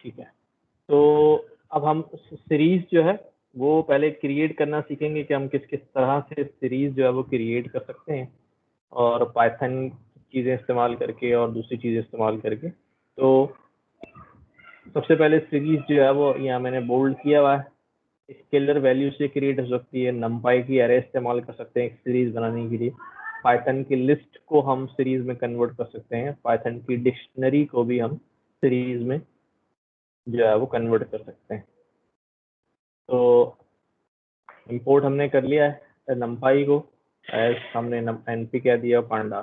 ठीक है, तो अब हम सीरीज जो है वो पहले क्रिएट करना सीखेंगे कि हम किस किस तरह से सीरीज जो है वो क्रिएट कर सकते हैं, और पाइथन चीज़ें इस्तेमाल करके और दूसरी चीज़ें इस्तेमाल करके। तो सबसे पहले सीरीज जो है वो यहाँ मैंने बोल्ड किया हुआ है, स्केलर वैल्यू से क्रिएट हो सकती है, नंपाई की अरे इस्तेमाल कर सकते हैं एक सीरीज बनाने के लिए, पाइथन की लिस्ट को हम सीरीज में कन्वर्ट कर सकते हैं, पाइथन की डिक्शनरी को भी हम सीरीज में जो है वो कन्वर्ट कर सकते हैं। तो इंपोर्ट हमने कर लिया है नंपाई को, एज हमने एनपी कह दिया पांडा।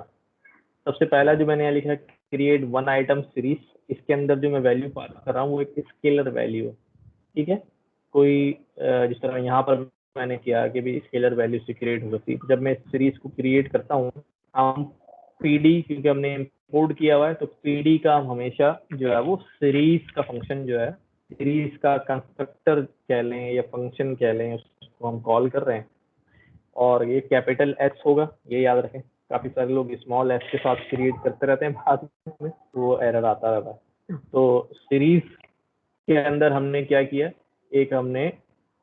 सबसे पहला जो मैंने यहाँ लिखा है क्रिएट वन आइटम सीरीज, इसके अंदर जो मैं वैल्यू पास कर रहा हूँ वो एक स्केलर वैल्यू है, ठीक है। कोई जिस तरह यहाँ पर मैंने किया कि भी स्केलर वैल्यू से क्रिएट हो सकती है। जब मैं सीरीज को क्रिएट करता हूँ, हम पीडी क्योंकि हमने इंपोर्ट किया हुआ है तो पीडी का हम हमेशा जो है वो सीरीज का फंक्शन जो है, सीरीज का कंस्ट्रक्टर कह लें या फंक्शन कह लें, उसको हम कॉल कर रहे हैं, और ये कैपिटल एस होगा, ये याद रखें। काफी सारे लोग स्मॉल एस के साथ क्रिएट करते रहते हैं बाद में, वो एरर आता रहता है। तो सीरीज के अंदर हमने क्या किया, एक हमने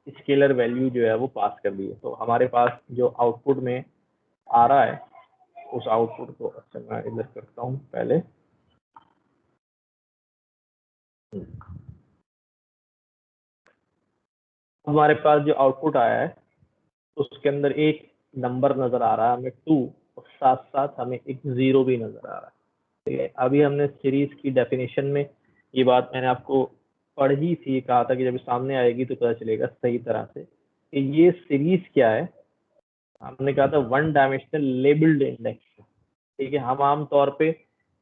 स्केलर वैल्यू जो है वो पास कर दी है। तो हमारे पास जो आउटपुट में आ रहा है उस आउटपुट को, अच्छा मैं इधर करता हूँ पहले, हमारे पास जो आउटपुट आया है उसके अंदर एक नंबर नजर आ रहा है हमें 2, और साथ साथ हमें एक 0 भी नजर आ रहा है। ठीक है, अभी हमने सीरीज की डेफिनेशन में ये बात मैंने आपको पढ़ी थी, कहा था कि जब सामने आएगी तो पता चलेगा सही तरह से कि ये सीरीज क्या है। हमने कहा था वन डायमेंशनल लेबल्ड इंडेक्स। ठीक है, हम आमतौर पे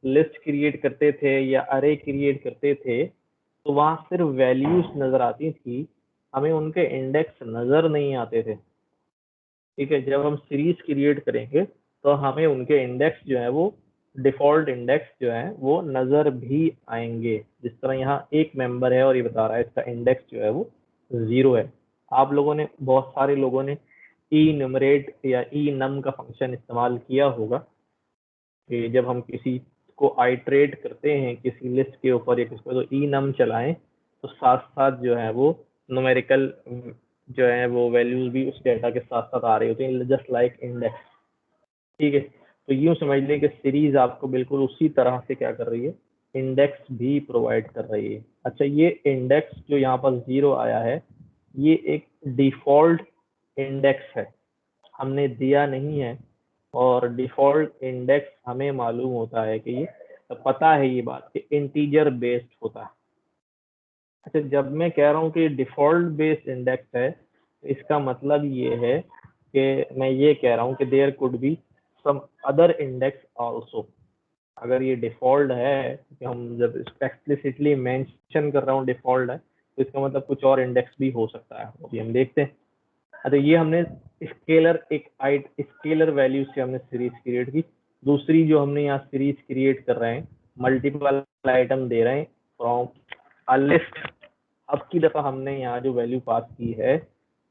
लिस्ट क्रिएट करते थे या अरे क्रिएट करते थे तो वहां सिर्फ वैल्यूज नजर आती थी, हमें उनके इंडेक्स नजर नहीं आते थे। ठीक है, जब हम सीरीज क्रिएट करेंगे तो हमें उनके इंडेक्स जो है वो डिफॉल्ट इंडेक्स जो है वो नजर भी आएंगे। जिस तरह यहाँ एक मेंबर है और ये बता रहा है इसका इंडेक्स जो है वो 0 है। आप लोगों ने, बहुत सारे लोगों ने ई न्यूमरेट या ई नम का फंक्शन इस्तेमाल किया होगा कि जब हम किसी को आइट्रेट करते हैं किसी लिस्ट के ऊपर या किसी पर, तो ई नम चलाएं तो साथ साथ जो है वो न्यूमेरिकल जो है वो वैल्यूज भी उस डेटा के साथ साथ आ रही होती हैं, जस्ट लाइक इंडेक्स। ठीक है, तो यूं समझ लें कि सीरीज आपको बिल्कुल उसी तरह से क्या कर रही है, इंडेक्स भी प्रोवाइड कर रही है। अच्छा, ये इंडेक्स जो यहाँ पर 0 आया है ये एक डिफॉल्ट इंडेक्स है, हमने दिया नहीं है, और डिफॉल्ट इंडेक्स हमें मालूम होता है कि ये, पता है ये बात कि इंटीजर बेस्ड होता है। अच्छा, जब मैं कह रहा हूँ कि डिफॉल्ट बेस्ड इंडेक्स है तो इसका मतलब ये है कि मैं ये कह रहा हूँ कि there could be some other index also. अगर ये डिफॉल्ट है, कि हम जब एक्सप्लिसिटली मेंशन कर रहा हूँ डिफॉल्ट है, तो इसका मतलब कुछ और इंडेक्स भी हो सकता है, अभी हम देखते हैं। अच्छा, ये हमने स्केलर वैल्यू से हमने सीरीज क्रिएट की। दूसरी जो हमने यहाँ सीरीज क्रिएट कर रहे हैं, मल्टीपल आइटम दे रहे हैं फ्रॉम अ लिस्ट। अब की दफा हमने यहाँ जो वैल्यू पास की है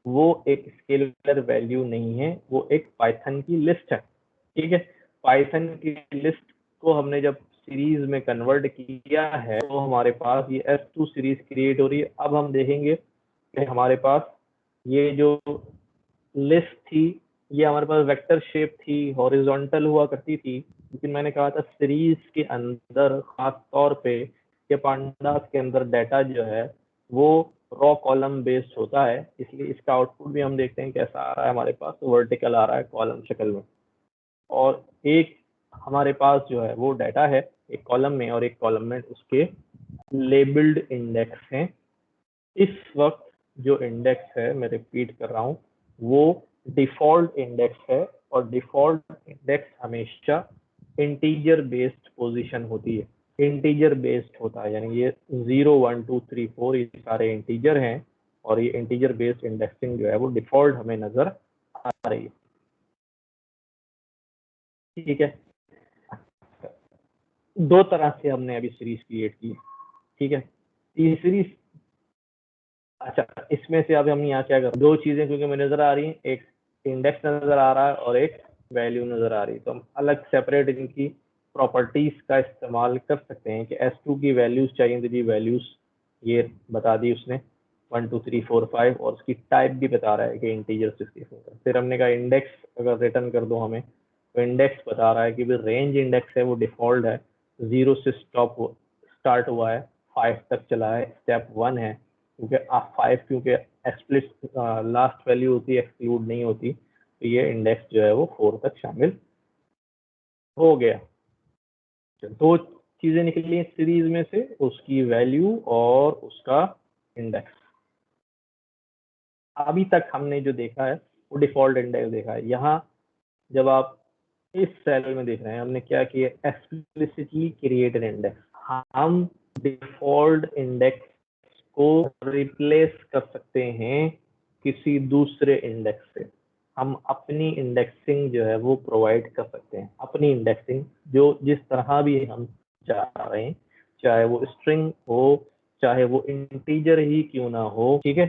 वो एक स्केलर वैल्यू नहीं है, वो एक पाइथन की लिस्ट है। ठीक है, पाइथन की लिस्ट को हमने जब सीरीज में कन्वर्ट किया है तो हमारे पास ये S2 सीरीज क्रिएट हो रही है। अब हम देखेंगे कि हमारे पास ये जो लिस्ट थी ये हमारे पास वेक्टर शेप थी, हॉरिजॉन्टल हुआ करती थी, लेकिन मैंने कहा था सीरीज के अंदर खास तौर पे ये पांडास के अंदर डाटा जो है वो रॉ कॉलम बेस्ड होता है, इसलिए इसका आउटपुट भी हम देखते हैं कैसा आ रहा है, हमारे पास वर्टिकल आ रहा है कॉलम शक्ल में। और एक हमारे पास जो है वो डाटा है एक कॉलम में, और एक कॉलम में उसके लेबल्ड इंडेक्स हैं। इस वक्त जो इंडेक्स है, मैं रिपीट कर रहा हूँ, वो डिफॉल्ट इंडेक्स है, और डिफॉल्ट इंडेक्स हमेशा इंटीजर बेस्ड पोजीशन होती है, इंटीजर बेस्ड होता है, यानी ये 0 1 2 3 4 ये सारे इंटीजर हैं, और ये इंटीजर बेस्ड इंडेक्सिंग जो है वो डिफॉल्ट हमें नजर आ रही है। ठीक है, दो तरह से हमने अभी सीरीज क्रिएट की। ठीक है, तीसरी, अच्छा इसमें से अब हम यहाँ क्या कर, दो चीजें क्योंकि मुझे नजर आ रही हैं, एक इंडेक्स नजर आ रहा है और एक वैल्यू नजर आ रही है, तो हम अलग सेपरेट इनकी प्रॉपर्टीज का इस्तेमाल कर सकते हैं कि S2 की वैल्यूज चाहिए तो जी वैल्यूज ये बता दी उसने 1 2 3 4 5 और उसकी टाइप भी बता रहा है कि इंटीजर 64। फिर हमने कहा इंडेक्स अगर रिटर्न कर दो हमें, तो इंडेक्स बता रहा है कि भाई रेंज इंडेक्स है वो डिफॉल्ट है, 0 से स्टार्ट हुआ है, 5 तक चला है, स्टेप 1 है, क्योंकि 5 क्योंकि एक्सप्लिसिट लास्ट वैल्यू होती है, एक्सक्लूड नहीं होती, तो ये इंडेक्स जो है वो 4 तक शामिल हो गया। दो चीजें निकली सीरीज में से, उसकी वैल्यू और उसका इंडेक्स। अभी तक हमने जो देखा है वो डिफॉल्ट इंडेक्स देखा है। यहाँ जब आप इस सेल में देख रहे हैं, हमने क्या किया, एक्सप्लिसिटली क्रिएटेड इंडेक्स। हम डिफॉल्ट इंडेक्स को रिप्लेस कर सकते हैं किसी दूसरे इंडेक्स से। हम अपनी इंडेक्सिंग जो है वो प्रोवाइड कर सकते हैं, अपनी इंडेक्सिंग जो जिस तरह भी हम चाह रहे हैं, चाहे वो स्ट्रिंग हो, चाहे वो इंटीजर ही क्यों ना हो, ठीक है,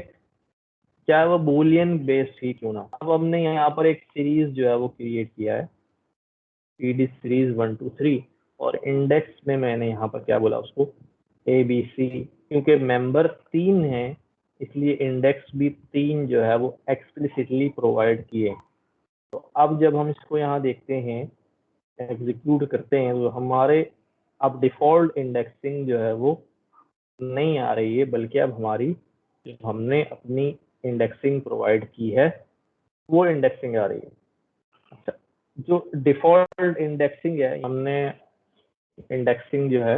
चाहे वो बूलियन बेस्ड ही क्यों ना हो। अब हमने यहाँ पर एक सीरीज जो है वो क्रिएट किया है, पीडी सीरीज 1 2 3, और इंडेक्स में मैंने यहाँ पर क्या बोला उसको, ए बी सी, क्योंकि मेंबर 3 है इसलिए इंडेक्स भी 3 जो है वो एक्सप्लिसिटली प्रोवाइड किए। तो अब जब हम इसको यहाँ देखते हैं, एग्जीक्यूट करते हैं, तो हमारे अब डिफॉल्ट इंडेक्सिंग जो है वो नहीं आ रही है, बल्कि अब हमारी जो हमने अपनी इंडेक्सिंग प्रोवाइड की है वो इंडेक्सिंग आ रही है। अच्छा, जो डिफॉल्ट इंडेक्सिंग है, हमने इंडेक्सिंग जो है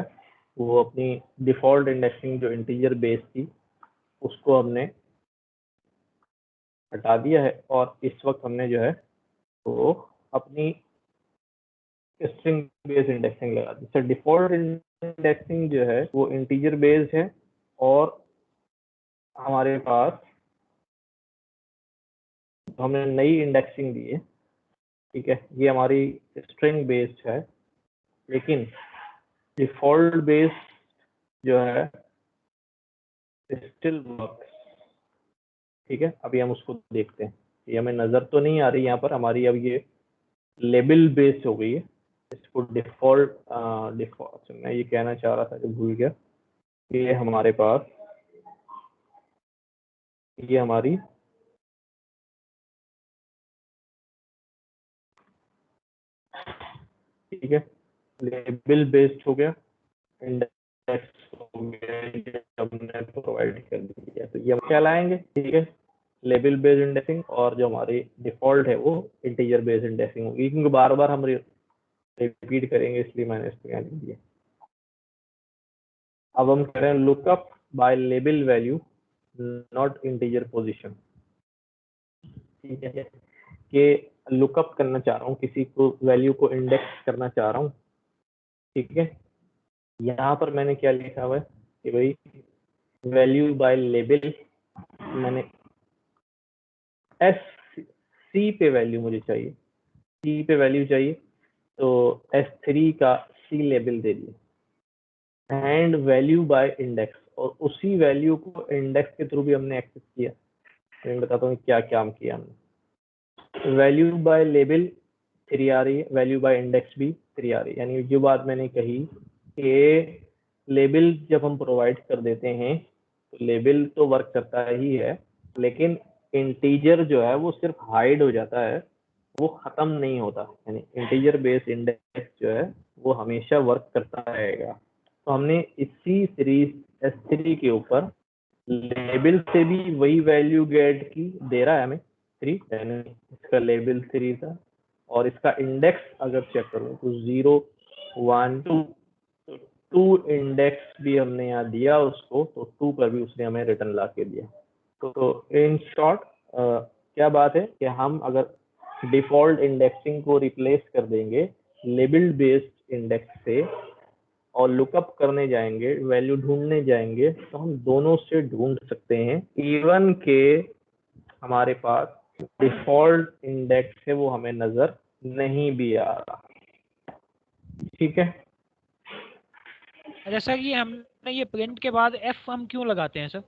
वो अपनी डिफॉल्ट इंडेक्सिंग जो इंटीजर बेस थी उसको हमने हटा दिया है, और इस वक्त हमने जो है वो अपनी स्ट्रिंग बेस्ड इंडेक्सिंग लगा दी। सर डिफॉल्ट इंडेक्सिंग जो है वो इंटीजर बेस्ड है, और हमारे पास हमने नई इंडेक्सिंग दी है, ठीक है, ये हमारी स्ट्रिंग बेस्ड है, लेकिन डिफॉल्ट बेस्ड जो है स्टिल वर्क्स, ठीक है। अभी हम उसको देखते हैं, ये हमें नजर तो नहीं आ रही यहाँ पर हमारी, अब ये लेबल बेस्ड हो गई है। इसको डिफॉल्ट डिफॉल्ट मैं ये कहना चाह रहा था जो भूल गया, ये हमारे पास ये हमारी ठीक है लेबल बेस्ड हो गया, इंडेक्स हो गया, ये हमने प्रोवाइड कर दिया, तो ये हम क्या लाएंगे, ठीक है, लेबल बेस्ड इंडेक्सिंग, और जो हमारी डिफॉल्ट है वो इंटीजर बेस्ड इंडेक्सिंग होगी, क्योंकि बार बार हम रिपीट करेंगे इसलिए मैंने इसको यहाँ लिख दिया। अब हम कह रहे हैं lookup by label value not integer position, ठीक है, कि लुकअप करना चाह रहा हूँ, किसी को वैल्यू को इंडेक्स करना चाह रहा हूँ, ठीक है। यहाँ पर मैंने क्या लिखा हुआ है कि भाई वैल्यू बाय लेबल, मैंने एस सी पे वैल्यू मुझे चाहिए, सी पे वैल्यू चाहिए, तो S3 का सी लेबल दे दिया, एंड वैल्यू बाय इंडेक्स, और उसी वैल्यू को इंडेक्स के थ्रू भी हमने एक्सेस किया। तो मैं बताता हूँ क्या काम किया हमने। वैल्यू बाय लेबल 3 आ रही है, वैल्यू बाय इंडेक्स भी 3 आ रही है, यानी जो बात मैंने कही कि लेबल जब हम प्रोवाइड कर देते हैं तो लेबल तो वर्क करता ही है, लेकिन इंटीजर जो है वो सिर्फ हाइड हो जाता है, वो खत्म नहीं होता, यानी इंटीजर बेस्ड इंडेक्स जो है वो हमेशा वर्क करता रहेगा। तो हमने इसी सीरीज S3 के ऊपर लेबल से भी वही वैल्यू गेट की दे रहा है हमें 3, यानी इसका लेबल 3 था, और इसका इंडेक्स अगर चेक करूँ तो 0 1 2, तो 2 इंडेक्स भी हमने यहाँ दिया उसको, तो 2 पर भी उसने हमें रिटर्न ला के दिया। तो इन शॉर्ट क्या बात है कि हम अगर डिफॉल्ट इंडेक्सिंग को रिप्लेस कर देंगे लेबल बेस्ड इंडेक्स से, और लुकअप करने जाएंगे, वैल्यू ढूंढने जाएंगे, तो हम दोनों से ढूंढ सकते हैं, इवन के हमारे पास डिफॉल्ट इंडेक्स है वो हमें नजर नहीं भी आ रहा, ठीक है। जैसा कि हमने ये प्रिंट के बाद F हम क्यों लगाते हैं सर?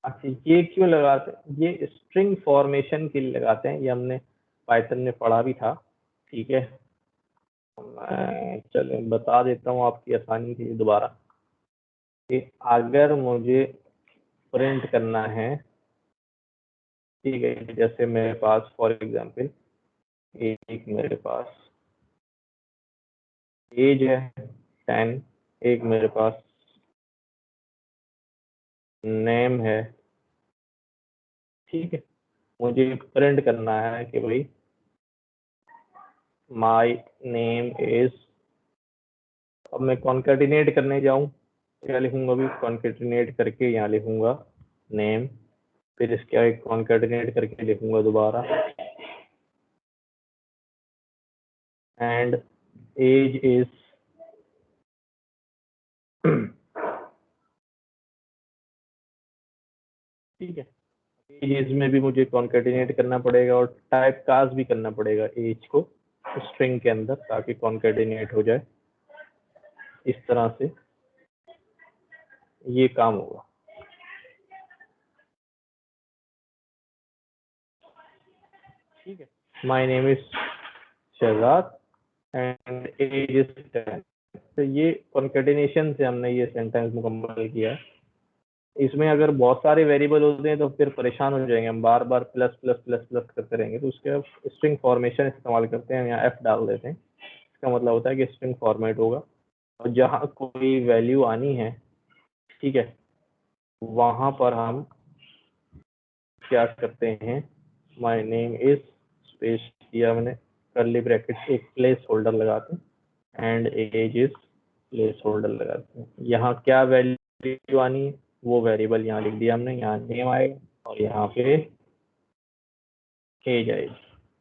अच्छा, ये क्यों लगाते हैं, ये स्ट्रिंग फॉर्मेशन के लिए लगाते हैं, ये हमने पाइथन में पढ़ा भी था, ठीक है। मैं चले बता देता हूँ आपकी आसानी के लिए दोबारा। कि अगर मुझे प्रिंट करना है, ठीक है, जैसे मेरे पास फॉर एग्जांपल एक मेरे पास एज है 10, एक मेरे पास नेम है, ठीक है, मुझे प्रिंट करना है कि भाई माय नेम इज, अब मैं कॉन्केटिनेट करने जाऊं क्या लिखूंगा, अभी कॉन्केटिनेट करके यहाँ लिखूंगा नेम, फिर इसके आगे कॉन्केटिनेट करके लिखूंगा दोबारा एंड एज इज ठीक है, एज में भी मुझे कॉन्केटिनेट करना पड़ेगा और टाइप कास्ट भी करना पड़ेगा एज को स्ट्रिंग के अंदर ताकि कॉन्केटिनेट हो जाए। इस तरह से ये काम होगा। ठीक है, my name is Shahzad and age is 10। तो ये कॉन्केटिनेशन से हमने ये सेंटेंस मुकम्मल किया। इसमें अगर बहुत सारे वेरिएबल होते हैं तो फिर परेशान हो जाएंगे, हम बार बार प्लस प्लस प्लस प्लस करते रहेंगे, तो उसके स्ट्रिंग फॉर्मेशन इस्तेमाल करते हैं, यहाँ एफ डाल देते हैं, इसका मतलब होता है कि स्ट्रिंग फॉर्मेट होगा और जहाँ कोई वैल्यू आनी है, ठीक है, वहां पर हम क्या करते हैं, माय नेम इज स्पेस किया मैंने, कर्ली ब्रैकेट एक प्लेस होल्डर लगाते हैं and age is placeholder लगाते हैं। यहाँ क्या वैल्यू आनी है वो वेरिएबल यहाँ लिख दिया हमने, यहाँ नेम आएगा और यहाँ पे एज आएगी।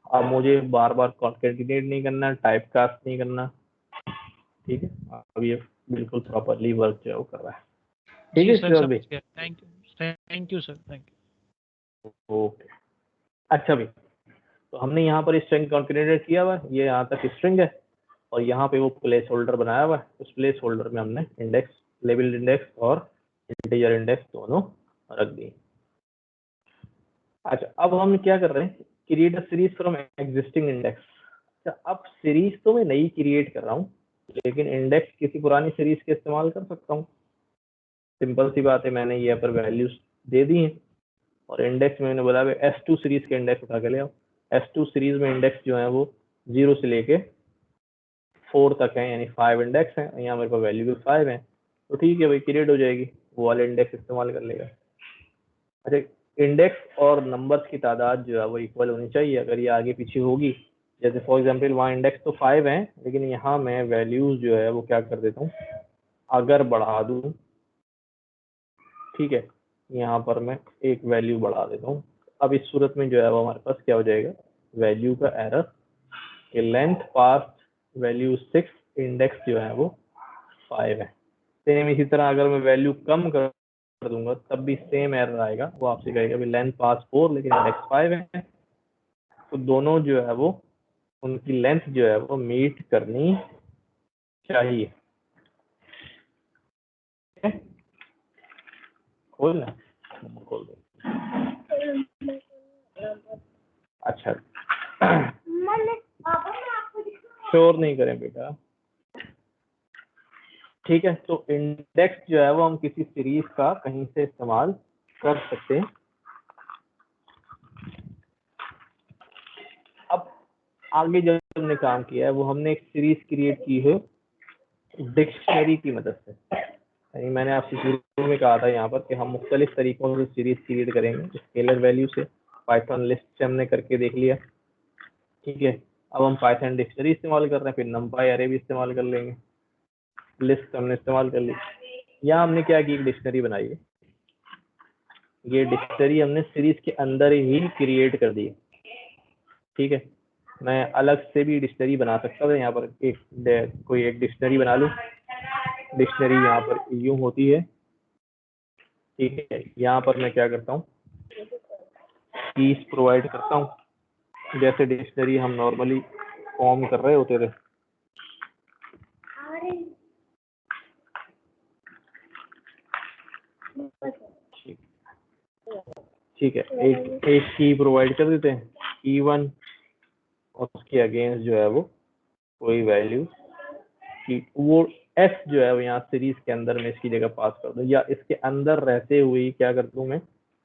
अब मुझे बार बार कॉन्केटिनेट नहीं करना, टाइप कास्ट नहीं करना, ठीक है, अब ये बिल्कुल प्रॉपरली वर्क जो है वो कर रहा है। ठीक है सर भाई, thank you sir, thank you. Okay, अच्छा भाई, तो हमने यहाँ पर स्ट्रिंग कॉन्केटिनेट किया हुआ है, ये यहाँ तक स्ट्रिंग है और यहाँ पे वो प्लेस होल्डर बनाया हुआ है, उस प्लेस होल्डर में हमने इंडेक्स, लेबल इंडेक्स और इंटीजर इंडेक्स दोनों रख दिए। अच्छा, अब हम क्या कर रहे हैं, create a series from existing index. अच्छा, अब सीरीज तो मैं नई क्रिएट कर रहा हूँ लेकिन इंडेक्स किसी पुरानी सीरीज के इस्तेमाल कर सकता हूँ। सिंपल सी बात है, मैंने ये पर वैल्यूज दे दी हैं और इंडेक्स में मैंने बोला S2 सीरीज के इंडेक्स उठा के ले आओ। S2 सीरीज में इंडेक्स जो है वो 0 से लेके 4 तक है, यानी 5 इंडेक्स हैं, यहाँ मेरे पास वैल्यू भी 5 है, तो ठीक है भाई, क्रिएट हो जाएगी, वो वाले इंडेक्स इस्तेमाल कर लेगा। अच्छा, इंडेक्स और नंबर्स की तादाद जो है वो इक्वल होनी चाहिए, अगर ये आगे पीछे होगी, जैसे फॉर एग्जांपल वहाँ इंडेक्स तो 5 है लेकिन यहाँ मैं वैल्यूज जो है वो क्या कर देता हूँ, अगर बढ़ा दूँ, ठीक है, यहाँ पर मैं एक वैल्यू बढ़ा देता हूँ। अब इस सूरत में जो है वो हमारे पास क्या हो जाएगा, वैल्यू का एरर कि लेंथ पास वैल्यू 6, इंडेक्स जो है वो 5 है। सेम इसी तरह अगर मैं वैल्यू कम कर दूंगा तब भी सेम एरर आएगा, वो आपसे कहेगा भी लेंथ पास 4 लेकिन इंडेक्स 5 है। तो दोनों जो है वो उनकी लेंथ जो है वो मीट करनी चाहिए। खोल दो। अच्छा, शोर नहीं करें बेटा, ठीक है। तो इंडेक्स जो है वो हम किसी सीरीज का कहीं से इस्तेमाल कर सकते हैं। अब आगे जो हमने काम किया है वो हमने एक सीरीज क्रिएट की है डिक्शनरी की मदद से। यानी मैंने आपसे शुरू में कहा था यहाँ पर कि हम मुख्तलिफ तरीकों से सीरीज क्रिएट करेंगे, स्केलर वैल्यू से, पाइथन लिस्ट से हमने करके देख लिया, ठीक है। अब हम पाइथन डिक्शनरी इस्तेमाल कर रहे हैं, फिर नंपाई अरे भी इस्तेमाल कर लेंगे, लिस्ट हमने इस्तेमाल कर ली। यहाँ हमने क्या की, एक डिक्शनरी बनाई है, ये डिक्शनरी हमने सीरीज के अंदर ही क्रिएट कर दी है, ठीक है। मैं अलग से भी डिक्शनरी बना सकता था, यहाँ पर कोई एक डिक्शनरी बना लूँ। डिक्शनरी यहाँ पर यूं होती है, ठीक है। यहाँ पर मैं क्या करता हूँ, कीज प्रोवाइड करता हूँ, जैसे डिक्शनरी हम नॉर्मली फॉर्म कर रहे होते थे। ठीक है, एक की प्रोवाइड कर देते हैं, की1, और उसके अगेंस्ट जो है वो कोई वैल्यू की, वो एस जो है वो यहाँ सीरीज के अंदर में इसकी जगह पास कर दूं, या इसके अंदर रहते हुए क्या कर दूं मैं,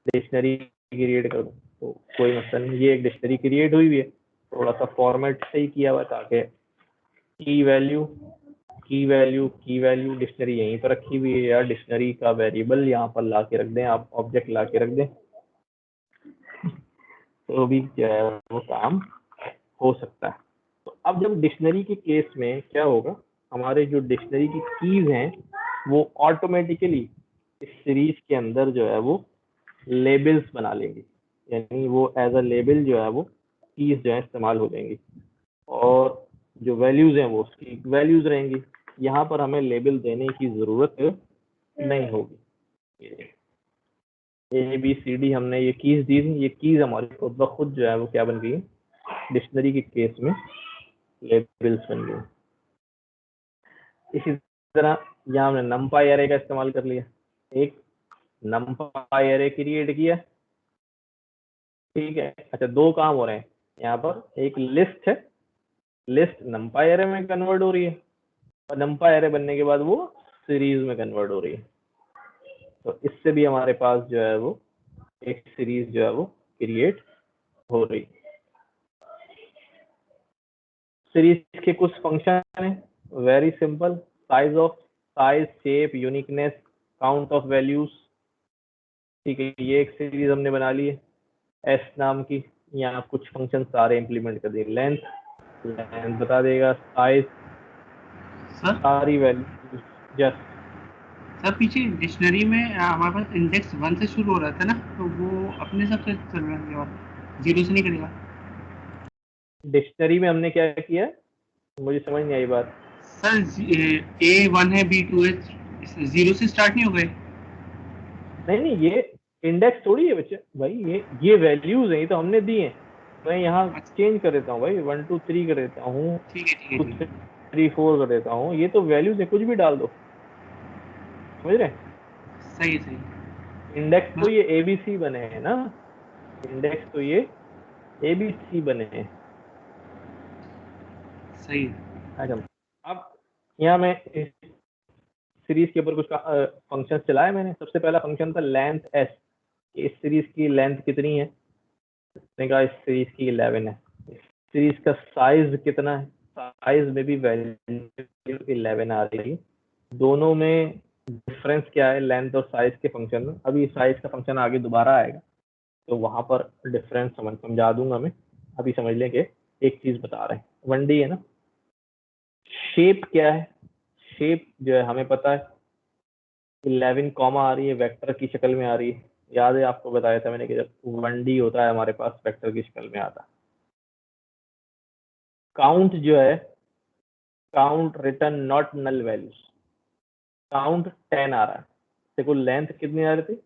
डिक्शनरी क्रिएट कर दूं। तो कोई मसला नहीं, ये एक डिक्शनरी क्रिएट हुई है, थोड़ा सा फॉर्मेट सही किया हुआ ताकि की वैल्यू की वैल्यू की वैल्यू डिक्शनरी यहीं पर रखी हुई है, या डिक्शनरी का वेरिएबल यहाँ पर ला के रख दें, आप ऑब्जेक्ट ला के रख दें, तो भी जो है वो काम हो सकता है। तो अब जब डिक्शनरी के केस में क्या होगा, हमारे जो डिक्शनरी की कीज हैं वो ऑटोमेटिकली इस सीरीज के अंदर जो है वो लेबल्स बना लेंगी, यानी वो एज अ लेबल जो है वो कीज जो है इस्तेमाल हो जाएंगी, और जो वैल्यूज हैं वो उसकी वैल्यूज रहेंगी। यहाँ पर हमें लेबल देने की जरूरत नहीं होगी। ए बी सी डी हमने ये कीज दी थी, ये कीज हमारी खुद ब खुद जो है वो क्या बन गई, डिक्शनरी के केस में लेबल्स बन गए। इसी तरह यहाँ हमने नमपाई एरे का इस्तेमाल कर लिया, एक नमपाई एरे क्रिएट किया, ठीक है। अच्छा, दो काम हो रहे हैं यहाँ पर, एक लिस्ट है, लिस्ट नमपाई एरे में कन्वर्ट हो रही है, और नमपाई एरे बनने के बाद वो सीरीज में कन्वर्ट हो रही है। तो इससे भी हमारे पास जो है वो एक सीरीज जो है वो क्रिएट हो रही है। सीरीज के कुछ फंक्शन है, very simple, size, shape, uniqueness, count of values, ठीक है। ये एक सीरीज हमने बना ली है एस नाम की, यहाँ कुछ फंक्शन सारे इंप्लीमेंट कर दिए, लेंथ बता देगा, साइज, सर सारी वैल्यूज, जस्ट सर पीछे डिक्शनरी में हमारे पास इंडेक्स 1 से शुरू हो रहा था ना, तो वो अपने सब से चल रहा है और 0 से नहीं करेगा। डिक्शनरी में हमने क्या किया है, मुझे समझ नहीं आई बात। सर A1 है, B2 है, 0 से स्टार्ट नहीं हो गए। नहीं, ये इंडेक्स थोड़ी है बच्चे भाई, ये वैल्यूज है, ये तो हमने दी है। मैं यहाँ चेंज कर देता हूँ भाई, 1 2 3 कर देता हूँ, ठीक है 2 3 4 कर देता हूँ, ये तो वैल्यूज है, कुछ भी डाल दो, समझ रहे हैं। सही है। इंडेक्स तो ये एबीसी बने हैं ना, इंडेक्स तो ये एबीसी बने हैं। सही है। अच्छा, अब यहाँ मैं इस सीरीज के ऊपर कुछ फंक्शन चलाए मैंने। सबसे पहला फंक्शन था लेंथ एस, इस सीरीज की लेंथ कितनी है, मैंने कहा इस सीरीज की 11 है। इस सीरीज का साइज कितना है, साइज में भी वैल्यू 11 आ रही है। दोनों में डिफरेंस क्या है लेंथ और साइज के फंक्शन में, अभी साइज का फंक्शन आगे दोबारा आएगा तो वहां पर डिफरेंस समझा दूंगा मैं, अभी समझ लें कि एक चीज बता रहे हैं। 1D है ना। शेप क्या है, शेप जो है हमें पता है 11 कॉमा आ रही है, वेक्टर की शक्ल में आ रही है। याद है आपको बताया था मैंने कि जब 1D होता है हमारे पास वेक्टर की शक्ल में आता है। काउंट जो है, count return not null values, count 10 आ रहा है। देखो लेंथ कितनी आ रही थी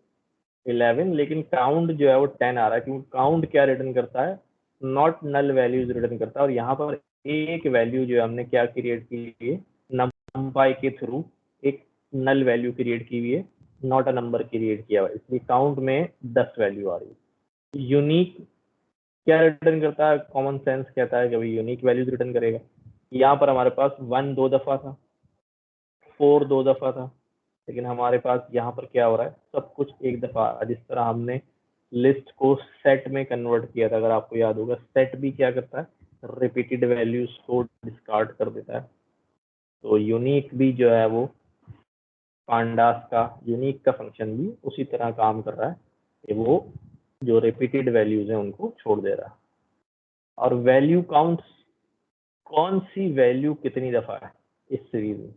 11, लेकिन काउंट जो है वो 10 आ रहा है, क्योंकि काउंट क्या रिटर्न करता है, नॉट नल वैल्यूज रिटर्न करता है। और यहाँ पर एक वैल्यू जो है हमने क्या क्रिएट की है, नंपाई के थ्रू एक नल वैल्यू क्रिएट की हुई है, नॉट अ नंबर क्रिएट किया हुआ है, इसलिए काउंट में 10 वैल्यू आ रही है। यूनिक क्या रिटर्न करता है, कॉमन सेंस कहता है कि भाई यूनिक वैल्यूज रिटर्न करेगा। यहाँ पर हमारे पास 1 2 दफा था, 4 2 दफा था, लेकिन हमारे पास यहाँ पर क्या हो रहा है, सब कुछ एक दफा। जिस तरह हमने लिस्ट को सेट में कन्वर्ट किया था, अगर आपको याद होगा, सेट भी क्या करता है, रिपीटेड वैल्यूज को डिस्कार्ड कर देता है। तो यूनिक भी जो है वो पांडास का यूनिक का फंक्शन भी उसी तरह काम कर रहा है कि वो जो रिपीटेड वैल्यूज हैं उनको छोड़ दे रहा है। और वैल्यू काउंट्स, कौन सी वैल्यू कितनी दफा है इस सीरीज में,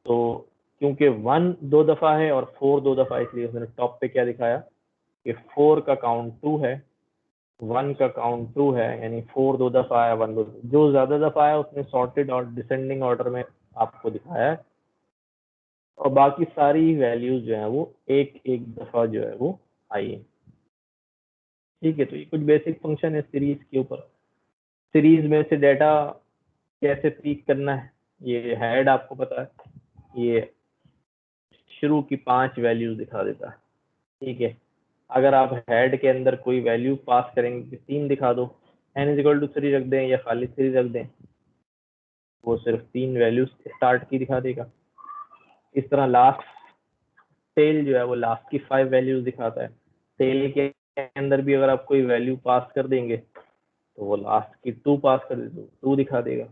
तो क्योंकि 1 2 दफा है और 4 2 दफा, इसलिए उसने टॉप पे क्या दिखाया कि 4 का काउंट 2 है, 1 का काउंट 2 है, यानी 4 2 दफा आया, 1 2, जो ज्यादा दफा है उसने सॉर्टेड और डिसेंडिंग ऑर्डर में आपको दिखाया है, और बाकी सारी वैल्यूज जो है वो एक एक दफा जो है वो आई है। ठीक है, तो ये कुछ बेसिक फंक्शन है सीरीज के ऊपर। सीरीज में से डेटा कैसे पिक करना है, ये हेड आपको पता है, ये शुरू की 5 वैल्यूज दिखा देता है, ठीक है। अगर आप हेड के अंदर कोई वैल्यू पास करेंगे, 3 दिखा दो, n = 3 रख दें या खाली 3 रख दें, वो सिर्फ 3 वैल्यूज स्टार्ट की दिखा देगा। इस तरह लास्ट टेल जो है वो लास्ट की 5 वैल्यूज दिखाता है। टेल के अंदर भी अगर आप कोई वैल्यू पास कर देंगे तो वो लास्ट की 2 पास कर दे तो 2 दिखा देगा।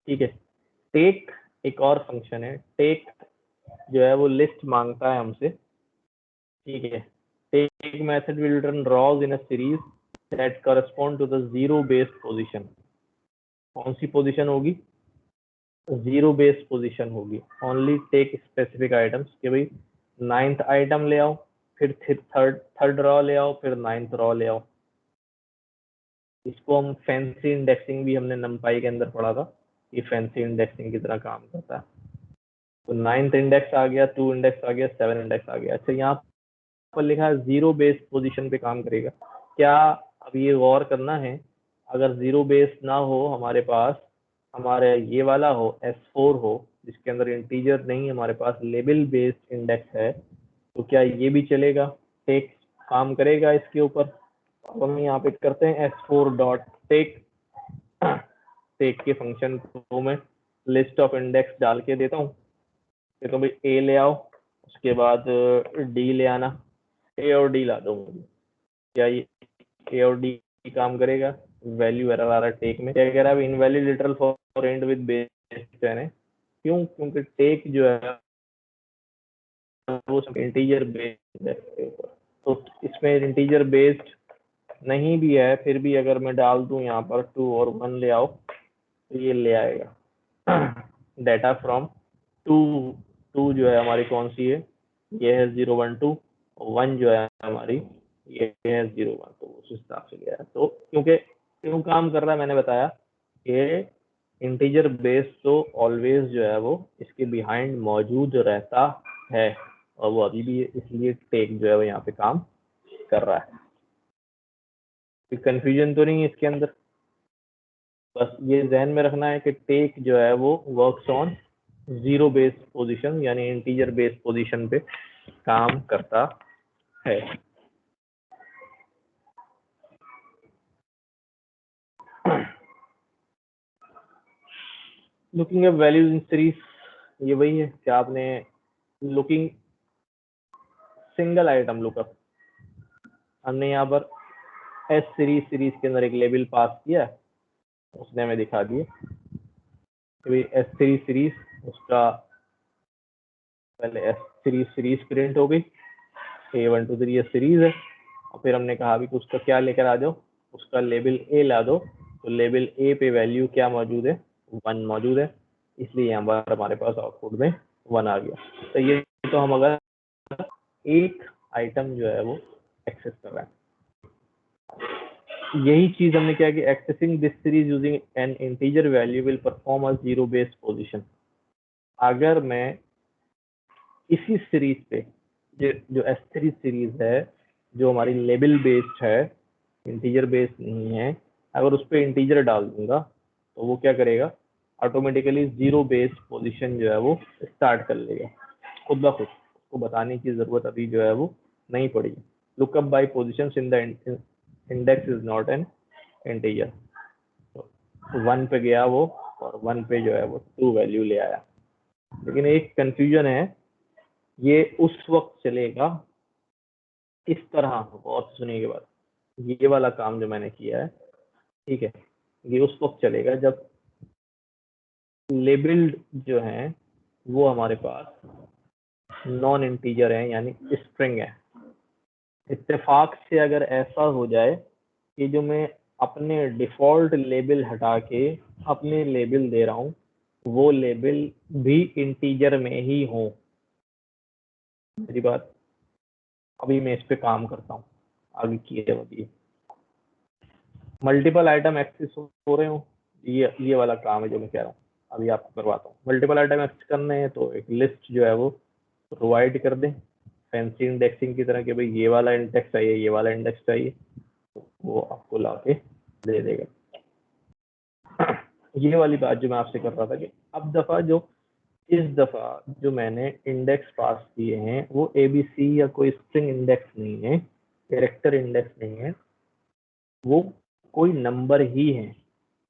ठीक है। टेक एक और फंक्शन है। टेक जो है वो लिस्ट मांगता है हमसे। ठीक है। Take method will return rows in a series that correspond to the zero based position. कौन सी पोजीशन होगी? जीरो बेस्ड पोजीशन होगी। ओनली टेक स्पेसिफिक आइटम्स कि भाई 9th आइटम ले आओ, फिर थर्ड रॉ ले आओ, फिर 9th रॉ ले आओ। इसको हम फैंसी इंडेक्सिंग भी हमने नंपाई के अंदर पढ़ा था, ये फैंसी इंडेक्सिंग की तरह काम करता है। तो 9th इंडेक्स आ गया, 2 इंडेक्स आ गया, 7 इंडेक्स आ गया। अच्छा, यहाँ पर लिखा है जीरो बेस्ड पोजीशन पे काम करेगा। क्या अब ये गौर करना है, अगर जीरो बेस्ड ना हो हमारे पास, हमारे ये वाला हो S4 हो जिसके अंदर इंटीजर नहीं, हमारे पास लेबल बेस्ड इंडेक्स है, तो क्या ये भी चलेगा? टेक काम करेगा इसके ऊपर। अब हम यहाँ पे करते हैं S4 डॉट टेक। टेक के फंक्शन को मैं लिस्ट ऑफ इंडेक्स डाल के देता हूँ। फिर तो भाई ए ले आओ, उसके बाद डी ले आना। ए और डी ला दो मुझे। क्या ये ए और डी काम करेगा? वैल्यू एरर आ रहा है टेक में। क्या कह रहा है? Invalid literal for and with based है। क्यों? क्योंकि टेक जो है वो इंटीजर बेस्ड है। तो इसमें इंटीजर बेस्ड नहीं भी है, फिर भी अगर मैं डाल दूं यहाँ पर 2 और 1 ले आओ तो ये ले आएगा। डेटा फ्रॉम 2 जो है हमारी कौन सी है? ये है 012। 1 जो है हमारी ये है 01, तो उस हिसाब से गया। तो क्यों काम कर रहा है मैंने बताया कि इंटीजर बेस तो ऑलवेज जो है वो इसके बिहाइंड मौजूद रहता है, और वो अभी भी इसलिए टेक जो है वो यहाँ पे काम कर रहा है। कोई कंफ्यूजन तो नहीं है इसके अंदर? बस ये ध्यान में रखना है कि टेक जो है वो works on zero based position, यानी इंटीजर बेस्ड पोजीशन पे काम करता है। Looking at values in series, ये वही है कि आपने लुकिंग सिंगल आइटम लुकअप, हमने यहाँ पर एस सीरीज के अंदर एक लेबल पास किया, उसने हमें दिखा दिया कि एस सीरीज उसका पहले एस सीरीज प्रिंट हो गई, A1 2 3 सीरीज है, और फिर हमने कहा भी कि उसका क्या लेकर आ जाओ, उसका लेबल ए ला दो। तो लेबल ए पे वैल्यू क्या मौजूद है? 1 मौजूद है, इसलिए यहाँ पर हमारे पास आउटपुट में 1 आ गया। तो ये तो हम अगर एक आइटम जो है वो एक्सेस कर रहे हैं, यही चीज हमने क्या कि accessing this series using N integer value will perform a zero based position. अगर मैं इसी सीरीज पे जो S3 सीरीज है, जो हमारी लेबल बेस्ड है, इंटीजर बेस्ड नहीं है, अगर उस पर इंटीजर डाल दूंगा तो वो क्या करेगा? ऑटोमेटिकली जीरो बेस्ड पोजीशन जो है वो स्टार्ट कर लेगा खुद ब खुद। उसको बताने की जरूरत अभी जो है वो नहीं पड़ी। Lookup by positions in the index is not an integer. 1 पे गया वो, और 1 पे जो है वो 2 वैल्यू ले आया। लेकिन एक कंफ्यूजन है, ये उस वक्त चलेगा इस तरह, और सुनिए के बाद, ये वाला काम जो मैंने किया है, ठीक है, ये उस वक्त चलेगा जब लेबल्ड जो है वो हमारे पास नॉन इंटीजर है, यानी स्ट्रिंग है। इत्तेफाक से अगर ऐसा हो जाए कि जो मैं अपने डिफॉल्ट लेबल हटा के अपने लेबल दे रहा हूँ, वो लेबल भी इंटीजर में ही हो। मेरी बात, अभी मैं इस पे काम करता हूँ, आगे किए बताइए। मल्टीपल आइटम एक्सेस हो रहे हो, ये वाला काम है जो मैं कह रहा हूँ, अभी आपको करवाता हूँ। मल्टीपल आइटम एक्सेस करने हैं तो एक लिस्ट जो है वो प्रोवाइड कर दें फैंसी इंडेक्सिंग की तरह, कि भाई ये वाला इंडेक्स चाहिए, ये वाला इंडेक्स चाहिए, तो वो आपको ला के दे देगा। ये वाली बात जो मैं आपसे कर रहा था कि इस दफा जो मैंने इंडेक्स पास किए हैं वो ABC या कोई स्ट्रिंग इंडेक्स नहीं है, कैरेक्टर इंडेक्स नहीं है, वो कोई नंबर ही है।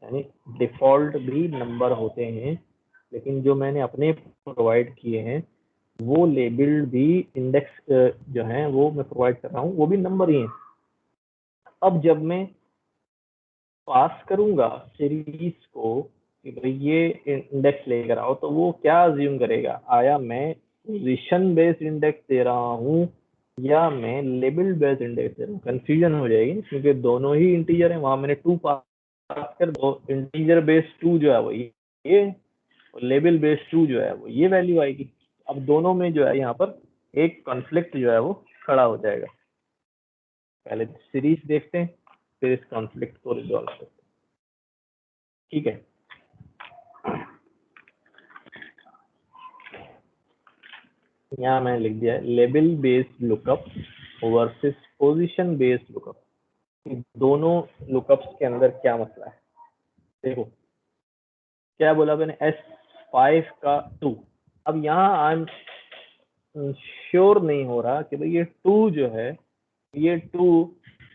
यानी डिफ़ॉल्ट भी नंबर होते हैं, लेकिन जो मैंने अपने प्रोवाइड किए हैं वो लेबल्ड भी इंडेक्स जो हैं वो मैं प्रोवाइड कर रहा हूँ, वो भी नंबर ही हैं। अब जब मैं पास करूंगा सीरीज को कि भाई ये इंडेक्स लेकर आओ, तो वो क्या अज्यूम करेगा, आया मैं पोजीशन बेस्ड इंडेक्स दे रहा हूँ या मैं लेबल बेस्ड इंडेक्स दे रहा हूँ। कंफ्यूजन हो जाएगी क्योंकि दोनों ही इंटीजर है, वहां मैंने 2 पास कर दो, इंटीजर बेस्ड 2 जो है वो ये, लेबल बेस्ड 2 जो है वो ये वैल्यू आएगी। अब दोनों में जो है यहाँ पर एक कॉन्फ्लिक्ट जो है वो खड़ा हो जाएगा। पहले सीरीज देखते हैं, फिर इस कॉन्फ्लिक्ट को रिजॉल्व करते हैं। ठीक है, यहाँ मैंने लिख दिया है label based lookup versus position based lookup. दोनों लुकअप्स के अंदर क्या मसला है, देखो क्या बोला मैंने, S5 का 2। अब यहाँ आई एम श्योर नहीं हो रहा कि भाई ये 2 जो है ये 2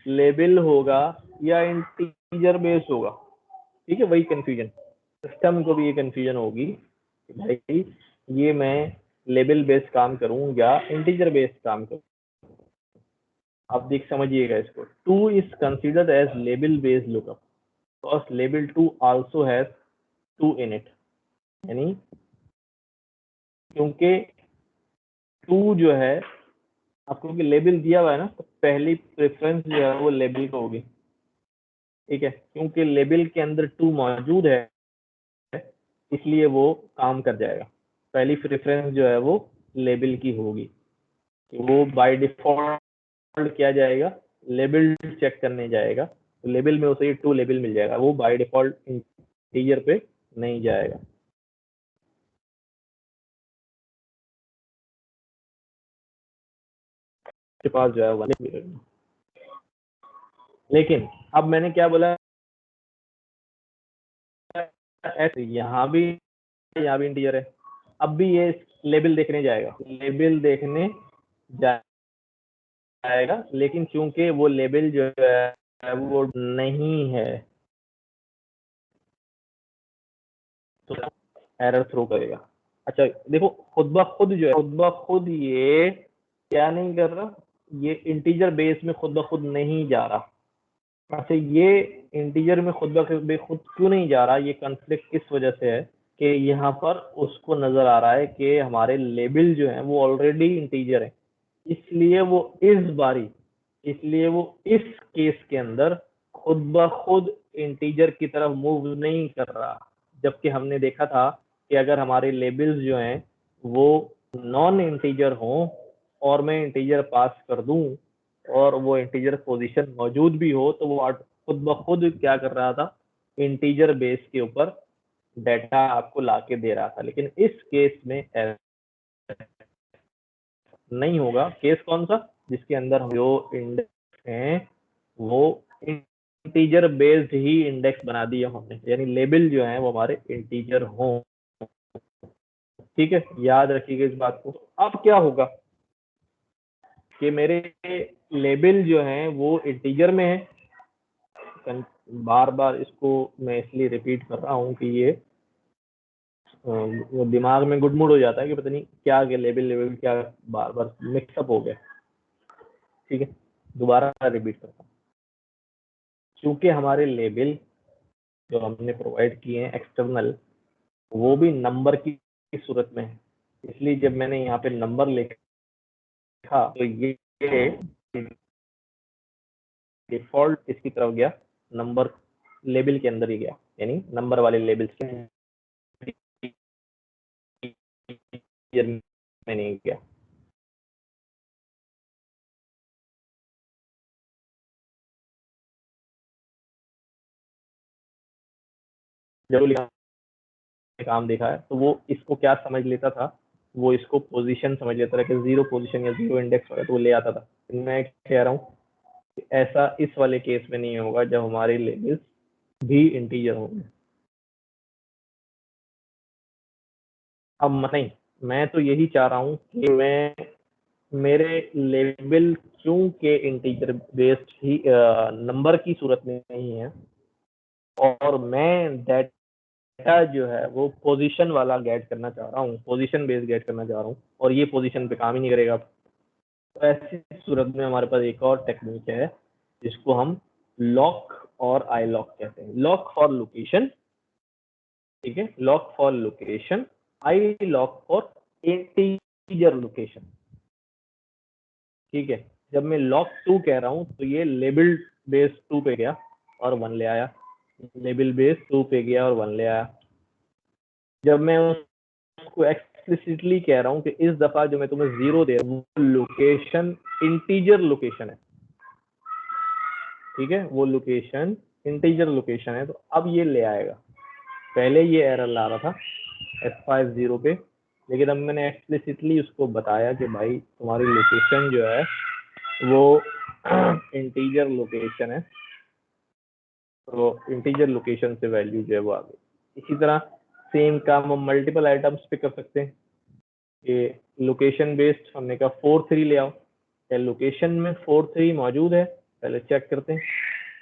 लेबल होगा या इंटीजर बेस्ड होगा। ठीक है, वही कंफ्यूजन सिस्टम को भी ये कंफ्यूजन होगी कि भाई ये मैं लेबल बेस्ड काम करूं या इंटीजर बेस्ड काम करूं। आप देख समझिएगा इसको, 2 is considered as label based lookup because label 2 also has 2 in it, यानी क्योंकि 2 जो है आपको कि लेबल दिया हुआ है ना, तो पहली प्रेफरेंस जो है वो लेबल को होगी। ठीक है, क्योंकि लेबल के अंदर 2 मौजूद है इसलिए वो काम कर जाएगा। पहली प्रेफरेंस जो है वो लेबल की होगी, वो बाय डिफॉल्ट क्या जाएगा, लेबल चेक करने जाएगा, तो लेबल में उसे 2 लेबल मिल जाएगा, वो बाय डिफॉल्ट इंटीजर पे नहीं जाएगा। के पास जो है 1, लेकिन अब मैंने क्या बोला, यहाँ भी इंटीजर है, अब भी ये लेबल देखने जाएगा, लेबल देखने जाएगा, लेकिन चूंकि वो लेबल जो है वो नहीं है तो एरर थ्रो करेगा। अच्छा देखो, खुद ब खुद जो है, खुद ब खुद ये क्या नहीं कर रहा, ये इंटीजर बेस में खुद ब खुद नहीं जा रहा। अच्छा, ये इंटीजर में खुद ब खुद क्यों नहीं जा रहा, ये कॉन्फ्लिक्ट इस वजह से है कि यहाँ पर उसको नजर आ रहा है कि हमारे लेबल जो है वो ऑलरेडी इंटीजर है, इसलिए वो इस केस के अंदर खुद ब खुद इंटीजर की तरफ मूव नहीं कर रहा। जबकि हमने देखा था कि अगर हमारे लेबल्स जो हैं वो नॉन इंटीजर हों और मैं इंटीजर पास कर दूं और वो इंटीजर पोजीशन मौजूद भी हो, तो वो खुद ब खुद क्या कर रहा था, इंटीजर बेस के ऊपर डाटा आपको लाके दे रहा था। लेकिन इस केस में नहीं होगा। केस कौन सा, जिसके अंदर जो इंडेक्स हैं वो इंटीजर बेस्ड ही इंडेक्स बना दिया हमने, यानी लेबल जो है वो हमारे इंटीजर हों। ठीक है, याद रखिएगा इस बात को। अब क्या होगा कि मेरे लेबल जो हैं वो इंटीजर में है, बार बार इसको मैं इसलिए रिपीट कर रहा हूँ कि ये वो दिमाग में गुडमुड हो जाता है कि पता नहीं क्या लेबल क्या बार बार मिक्सअप हो गया। ठीक है, दोबारा रिपीट करता हूँ, क्योंकि हमारे लेबल जो हमने प्रोवाइड किए हैं एक्सटर्नल, वो भी नंबर की सूरत में है, इसलिए जब मैंने यहाँ पे नंबर लिखा तो ये डिफॉल्ट इसकी तरफ गया, नंबर लेबल के अंदर ही गया, यानी नंबर वाले लेबल्स के में नहीं गया। जरूर लिखा काम देखा है, तो वो इसको क्या समझ लेता था, वो इसको पोजीशन समझ लेता था कि 0 पोजीशन या 0 इंडेक्स होगा तो वो ले आता था। मैं कह रहा हूँ कि ऐसा इस वाले केस में नहीं होगा जब हमारे लेबल्स भी इंटीजर होंगे। अब नहीं, मैं तो यही चाह रहा हूँ कि मेरे लेबल क्योंकि इंटीजर बेस्ड ही नंबर की सूरत में नहीं है, और मैं डाटा जो है वो पोजीशन वाला गेट करना चाह रहा हूँ, पोजीशन बेस्ड गेट करना चाह रहा हूँ, और ये पोजीशन पे काम ही नहीं करेगा। तो ऐसी सूरत में हमारे पास एक और टेक्निक है जिसको हम लॉक और आई लॉक कहते हैं। लॉक फॉर लोकेशन, ठीक है, lock for location, I lock for integer location. ठीक है, जब मैं लॉक 2 कह रहा हूँ तो ये लेबल बेस 2 पे गया और 1 ले आया, लेबल बेस 2 पे गया और 1 ले आया। जब मैं उसको एक्सप्लिसिटली कह रहा हूँ कि इस दफा जो मैं तुम्हें 0 दे रहा हूँ वो लोकेशन इंटीजर लोकेशन है, ठीक है, वो लोकेशन इंटीजर लोकेशन है, तो अब ये ले आएगा। पहले ये एरर ला रहा था S5 0 पे, लेकिन अब मैंने एक्सप्लिसिटली उसको बताया कि भाई तुम्हारी लोकेशन जो है वो इंटीजर लोकेशन है, तो इंटीजर लोकेशन से वैल्यू जो है वो आ गई। इसी तरह सेम काम हम मल्टीपल आइटम्स पे कर सकते हैं। ये लोकेशन बेस्ड हमने कहा 4 3 ले आओ, क्या लोकेशन में 4 3 मौजूद है, पहले चेक करते हैं।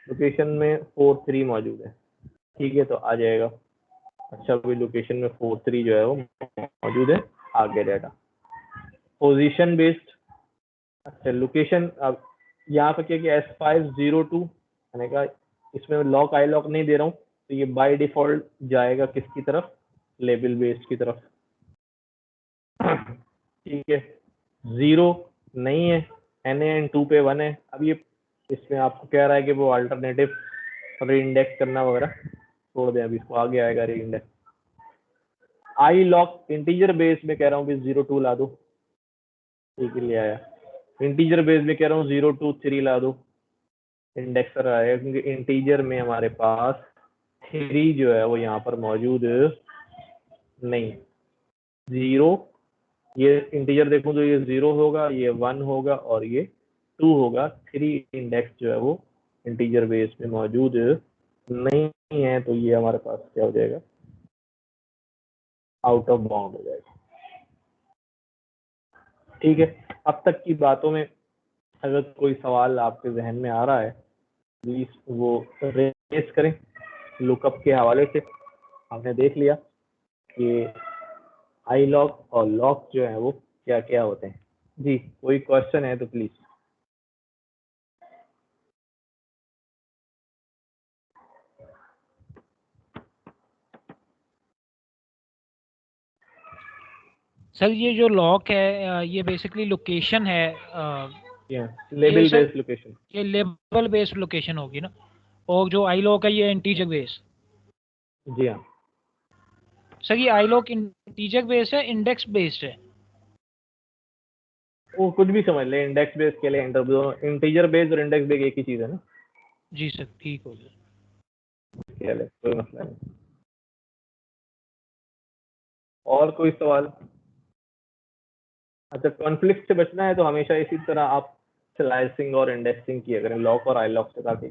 लोकेशन में 4 3 मौजूद है, ठीक है, तो आ जाएगा। अच्छा, अभी लोकेशन में 4 3 जो है वो मौजूद है, आ गया डाटा। पोजीशन बेस्ड, अच्छा लोकेशन, अब यहाँ पे क्या कि S5 0 2 मैंने कहा इसमें लॉक आई लॉक नहीं दे रहा हूँ, तो ये बाय डिफॉल्ट जाएगा किसकी तरफ, लेबल बेस्ड की तरफ। ठीक है, 0 नहीं है, NaN2 पे 1 है। अब ये इसमें आपको कह रहा है कि वो अल्टरनेटिव री इंडेक्स करना वगैरह छोड़ दें, अभी इसको आगे आएगा री इंडेक्स। आई लॉक इंटीजर बेस में कह रहा हूँ कि 0 2 ला दो, ठीक है, ले आया। इंटीजर बेस में कह रहा हूँ 0 2 3 ला दो, इंडेक्सर आएगा, क्योंकि इंटीजर में हमारे पास 3 जो है वो यहाँ पर मौजूद नहीं। 0, ये इंटीजर देखूं तो ये 0 होगा, ये 1 होगा और ये 2 होगा। 3 इंडेक्स जो है वो इंटीजर बेस में मौजूद नहीं है, तो ये हमारे पास क्या हो जाएगा, आउट ऑफ बाउंड हो जाएगा। ठीक है, अब तक की बातों में अगर कोई सवाल आपके जहन में आ रहा है प्लीज वो रेस करें। लुकअप के हवाले से हमने देख लिया कि आई लॉक और लॉक जो है वो क्या क्या होते हैं। जी, कोई क्वेश्चन है तो प्लीज। सर ये जो लॉक है ये बेसिकली लोकेशन है, लेबल सर बेस्ड लोकेशन। ये लेबल बेस्ड लोकेशन होगी ना, और जो आई लॉक है ये इंटीजर बेस। जी हाँ, सर ये आई लॉक इंटीजर बेस्ड है, इंडेक्स बेस्ड है? वो कुछ भी समझ ले, इंडेक्स बेस के लिए इंटीजर बेस्ड और इंडेक्स बेस्ड एक ही चीज है ना। जी सर, ठीक हो गया। कोई मसला नहीं। और कोई सवाल? अच्छा, कॉन्फ्लिक्ट से बचना है तो हमेशा इसी तरह आप स्लाइसिंग और इंडेक्सिंग किया करें लॉक और आई लॉक से, ताकि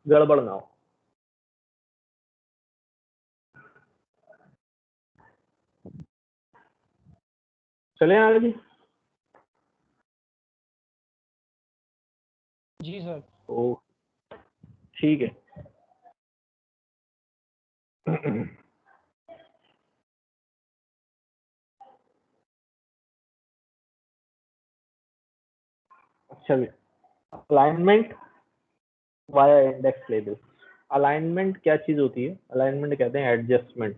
गड़बड़ ना हो। चले आगे जी। जी सर। ओ ठीक है। अच्छा, alignment via index label. Alignment क्या चीज होती है? अलाइनमेंट कहते हैं एडजस्टमेंट,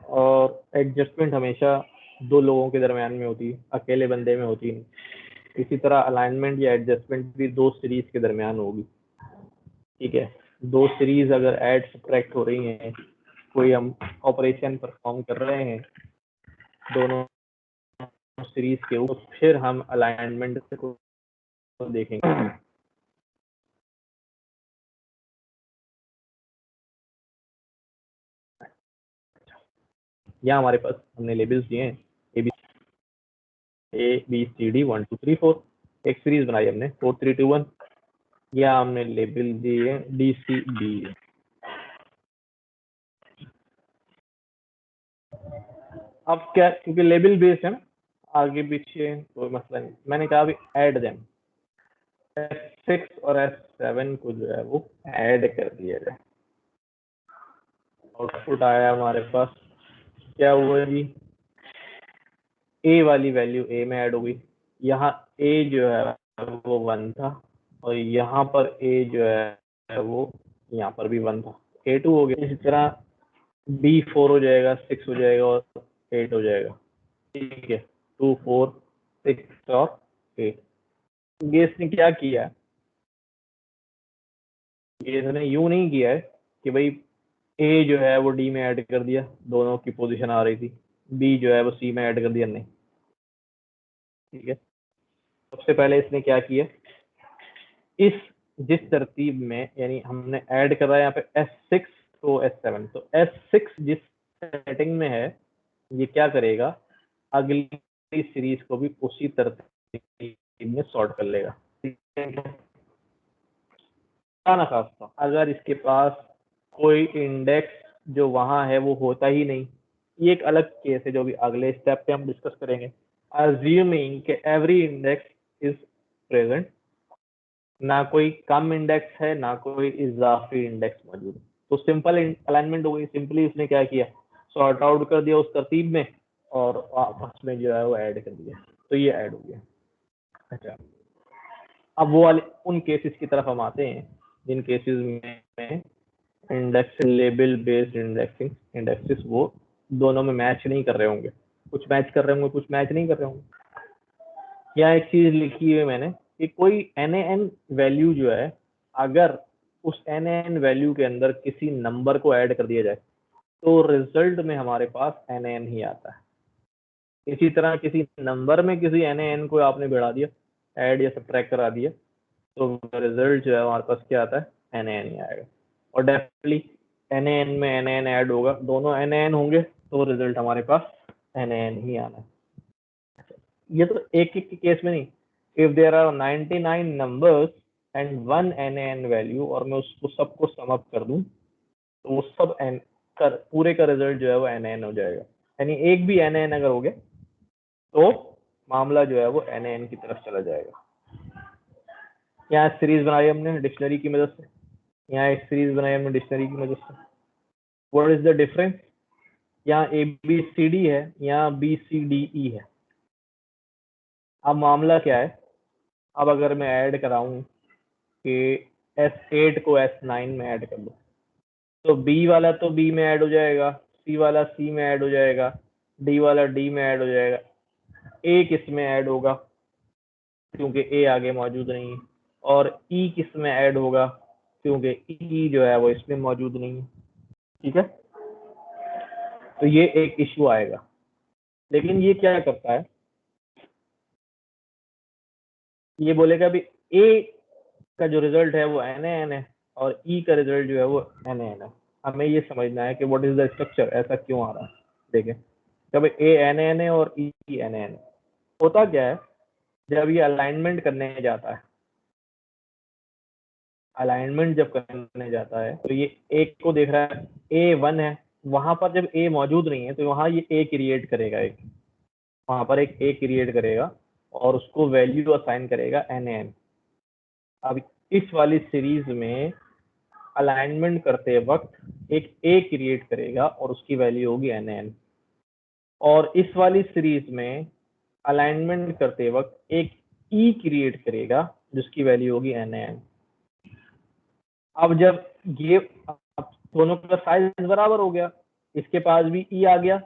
और एडजस्टमेंट हमेशा दो लोगों के दरमियान में होती है, अकेले बंदे में होती नहीं। इसी तरह अलाइनमेंट या एडजस्टमेंट भी दो सीरीज के दरमियान होगी। ठीक है, दो सीरीज अगर ऐड सब्ट्रैक्ट हो रही हैं, कोई हम ऑपरेशन परफॉर्म कर रहे हैं दोनों सीरीज के ऊपर, फिर हम अलाइनमेंट को देखेंगे। यहाँ हमारे पास हमने लेबल्स दिए हैं ABCD 1 2 3 4, एक सीरीज बनाई हमने 4 3 2 1। या हमने लेबल दिए DCB। अब क्या, क्योंकि लेबल बेस्ड है ना, आगे पीछे कोई मसला नहीं, मैंने कहा अभी ऐड देम, S6 और S7 को जो है वो ऐड कर दिया जाए। आउटपुट आया हमारे पास, क्या हुआ जी, ए वाली वैल्यू ए में ऐड हो गई, यहाँ ए जो है वो 1 था और यहाँ पर ए जो है वो यहाँ पर भी 1 था, A2 हो गया। इसी तरह B 4 हो जाएगा, 6 हो जाएगा और 8 हो जाएगा, ठीक है, 2 4 6 और 8। ये इसने क्या किया है, ये इसने यूं नहीं किया है कि भाई A जो है वो D में ऐड कर दिया, दोनों की पोजीशन आ रही थी, B जो है वो C में ऐड कर दिया, नहीं, ठीक है। सबसे पहले इसने क्या किया, इस जिस तरतीब में, यानी हमने ऐड करा यहाँ पे S6 तो S7, तो S6 जिस सेटिंग में है ये क्या करेगा, अगली सीरीज को भी उसी तरतीब में सॉर्ट कर लेगा। ना खासा अगर इसके पास कोई इंडेक्स जो वहां है वो होता ही नहीं, ये एक अलग केस है जो भी अगले स्टेप पे हम डिस्कस करेंगे। assuming कि एवरी इंडेक्स इज प्रेजेंट, ना कोई कम इंडेक्स है ना कोई इजाफी इंडेक्स मौजूद है, तो सिंपल अलाइनमेंट हो गई। सिंपली उसने क्या किया, सॉर्ट आउट कर दिया उस तरतीब में और आपस में जो है वो ऐड कर दिया, तो ये ऐड हो गया। अच्छा, अब वो वाले उन केसेस की तरफ हम आते हैं जिन केसेस में इंडेक्स लेबल बेस्ड इंडेक्सेस वो दोनों में मैच नहीं कर रहे होंगे, कुछ मैच कर रहे होंगे कुछ मैच नहीं कर रहे होंगे। यहाँ एक चीज लिखी है मैंने कि कोई NaN वैल्यू जो है, अगर उस NaN वैल्यू के अंदर किसी नंबर को ऐड कर दिया जाए तो रिजल्ट में हमारे पास NaN ही आता है। इसी तरह किसी नंबर में किसी NaN को आपने बढ़ा दिया, ऐड या सब्ट्रैक्ट करा दिया, तो रिजल्ट जो है हमारे पास क्या आता है, NaN ही आएगा। और डेफिनेटली NaN में NaN ऐड होगा, दोनों NaN होंगे तो रिजल्ट हमारे पास NaN ही आना है। ये तो एक एक के केस में नहीं, if there are 99 numbers and 1 NaN value और मैं उसको सबको सम अप कर दूं तो वो सब पूरे का रिजल्ट जो है वो NaN हो जाएगा। यानी एक भी NaN अगर हो गया तो मामला जो है वो NaN की तरफ चला जाएगा। यहाँ सीरीज बनाई हमने डिक्शनरी की मदद से, यहाँ एक सीरीज बनाई हमने डिक्शनरी की मदद से। व्हाट इज द डिफरेंस, यहाँ ABCD है, यहाँ BCDE है। अब मामला क्या है, अब अगर मैं ऐड कराऊं कि S8 को S9 में ऐड कर दो तो B वाला तो B में ऐड हो जाएगा, C वाला C में ऐड हो जाएगा, D वाला D में ऐड हो जाएगा, A किस में ऐड होगा क्योंकि A आगे मौजूद नहीं है, और E किस में ऐड होगा क्योंकि E जो है वो इसमें मौजूद नहीं है, ठीक है। तो ये एक इश्यू आएगा। लेकिन ये क्या करता है, ये बोलेगा भी A का जो रिजल्ट है वो NaN है और E का रिजल्ट जो है वो NaN है। हमें ये समझना है कि व्हाट इज द स्ट्रक्चर, ऐसा क्यों आ रहा है। देखें, जब A NaN है और E NaN है, होता क्या है, जब ये अलाइनमेंट करने जाता है, अलाइनमेंट जब करने जाता है तो ये एक को देख रहा है A1 है, वहां पर जब A मौजूद नहीं है तो वहां ये A क्रिएट करेगा, एक वहां पर एक A क्रिएट करेगा और उसको वैल्यू असाइन करेगा NaN। अब इस वाली सीरीज में अलाइनमेंट करते वक्त एक A क्रिएट करेगा और उसकी वैल्यू होगी NaN, और इस वाली सीरीज में अलाइनमेंट करते वक्त एक E क्रिएट करेगा जिसकी वैल्यू होगी NaN। अब जब ये दोनों का साइज बराबर हो गया, इसके पास भी E आ गया,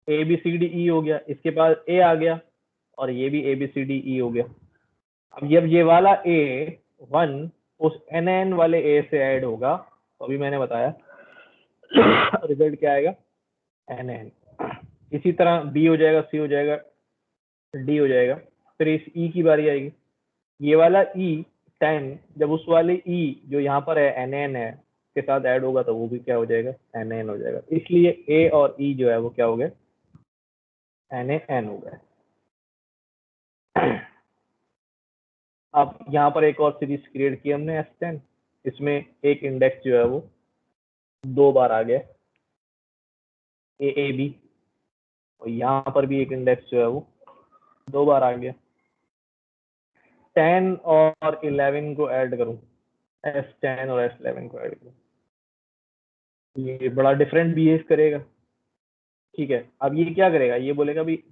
ABCDE हो गया, इसके पास A आ गया और ये भी ABCDE हो गया। अब जब ये वाला A1 उस NaN वाले A से ऐड होगा तो अभी मैंने बताया रिजल्ट क्या आएगा, NaN। इसी तरह B हो जाएगा, C हो जाएगा, D हो जाएगा, फिर इस E की बारी आएगी। ये वाला E10 जब उस वाले E जो यहाँ पर है NaN है के साथ ऐड होगा तो वो भी क्या हो जाएगा, NaN हो जाएगा। इसलिए A और E जो है वो क्या हो गए, NaN हो गए। अब यहाँ पर एक और सीरीज क्रिएट की हमने S10, इसमें एक इंडेक्स जो है वो 2 बार आ गया AAB, और यहाँ पर भी एक इंडेक्स जो है वो 2 बार आ गया। 10 और 11 को ऐड करूं, S10 और S11 को ऐड करूं ये बड़ा डिफरेंट बिहेव करेगा। ठीक है, अब ये क्या करेगा, ये बोलेगा भी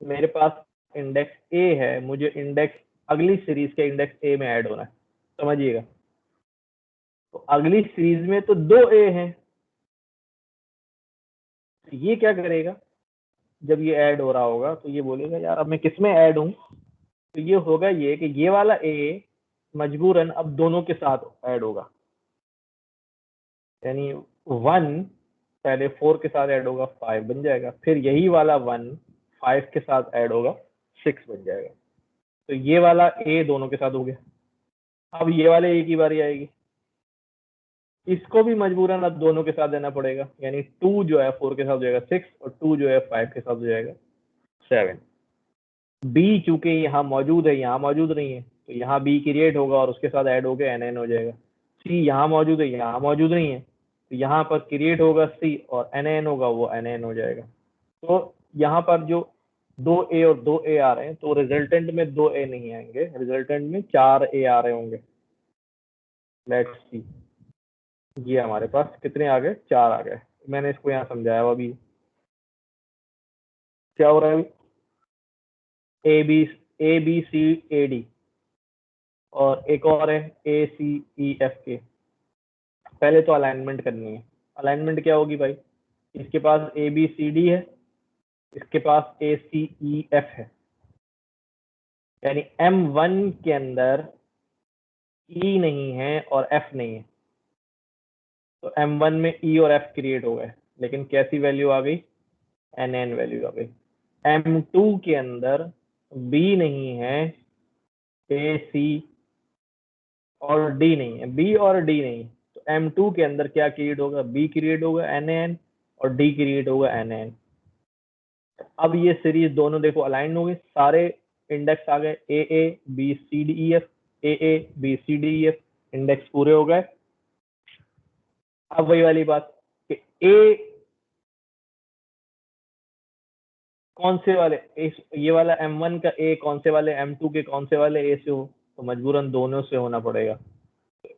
मेरे पास इंडेक्स ए है, मुझे इंडेक्स अगली सीरीज के इंडेक्स ए में ऐड होना है, समझिएगा। तो अगली सीरीज में तो 2 ए हैं, तो ये क्या करेगा, जब ये ऐड हो रहा होगा तो ये बोलेगा यार अब मैं किस में ऐड हूं, तो ये होगा ये कि ये वाला ए मजबूरन अब दोनों के साथ ऐड होगा, यानी 1 पहले 4 के साथ ऐड होगा 5 बन जाएगा, फिर यही वाला 1 5 के साथ ऐड होगा 6 बन जाएगा। तो ये वाला ए दोनों के साथ हो गया। अब ये वाले ए की बारी आएगी, इसको भी मजबूरन अब दोनों के साथ देना पड़ेगा, यानी 2 जो है 4 के साथ हो जाएगा 6 और 2 जो है 5 के साथ हो जाएगा 7। बी चूंकि यहाँ मौजूद है, यहाँ मौजूद नहीं है, तो यहाँ बी क्रिएट होगा और उसके साथ ऐड होकर एन एन हो जाएगा। सी यहाँ मौजूद है, यहाँ मौजूद नहीं है, तो यहाँ पर क्रिएट होगा सी और एन एन होगा, वो एन एन हो जाएगा। तो यहाँ पर जो 2 ए और 2 ए आ रहे हैं, तो रिजल्टेंट में 2 ए नहीं आएंगे, रिजल्टेंट में 4 ए आ रहे होंगे। लेट्स सी, ये हमारे पास कितने आ गए, 4 आ गए। मैंने इसको यहाँ समझाया अभी क्या हो रहा है, अभी ए बी सी ए डी और एक और है ए सी ई एफ के। पहले तो अलाइनमेंट करनी है। अलाइनमेंट क्या होगी भाई, इसके पास ए बी सी डी है, इसके पास ए सी ई एफ है, यानी M1 के अंदर E नहीं है और F नहीं है, तो M1 में E और F क्रिएट हो गए, लेकिन कैसी वैल्यू आ गई, NN वैल्यू आ गई। M2 के अंदर B नहीं है, A C और D नहीं है, B और D नहीं है, तो M2 के अंदर क्या क्रिएट होगा, B क्रिएट होगा NN और D क्रिएट होगा NN। अब ये सीरीज दोनों देखो अलाइन हो गई, सारे इंडेक्स आ गए A A B C D E F, A A B C D E F, index पूरे हो गए। अब वही वाली बात कि ए कौन से वाले ये वाला M1 का ए कौन से वाले M2 के कौन से वाले ए से हो, तो मजबूरन दोनों से होना पड़ेगा।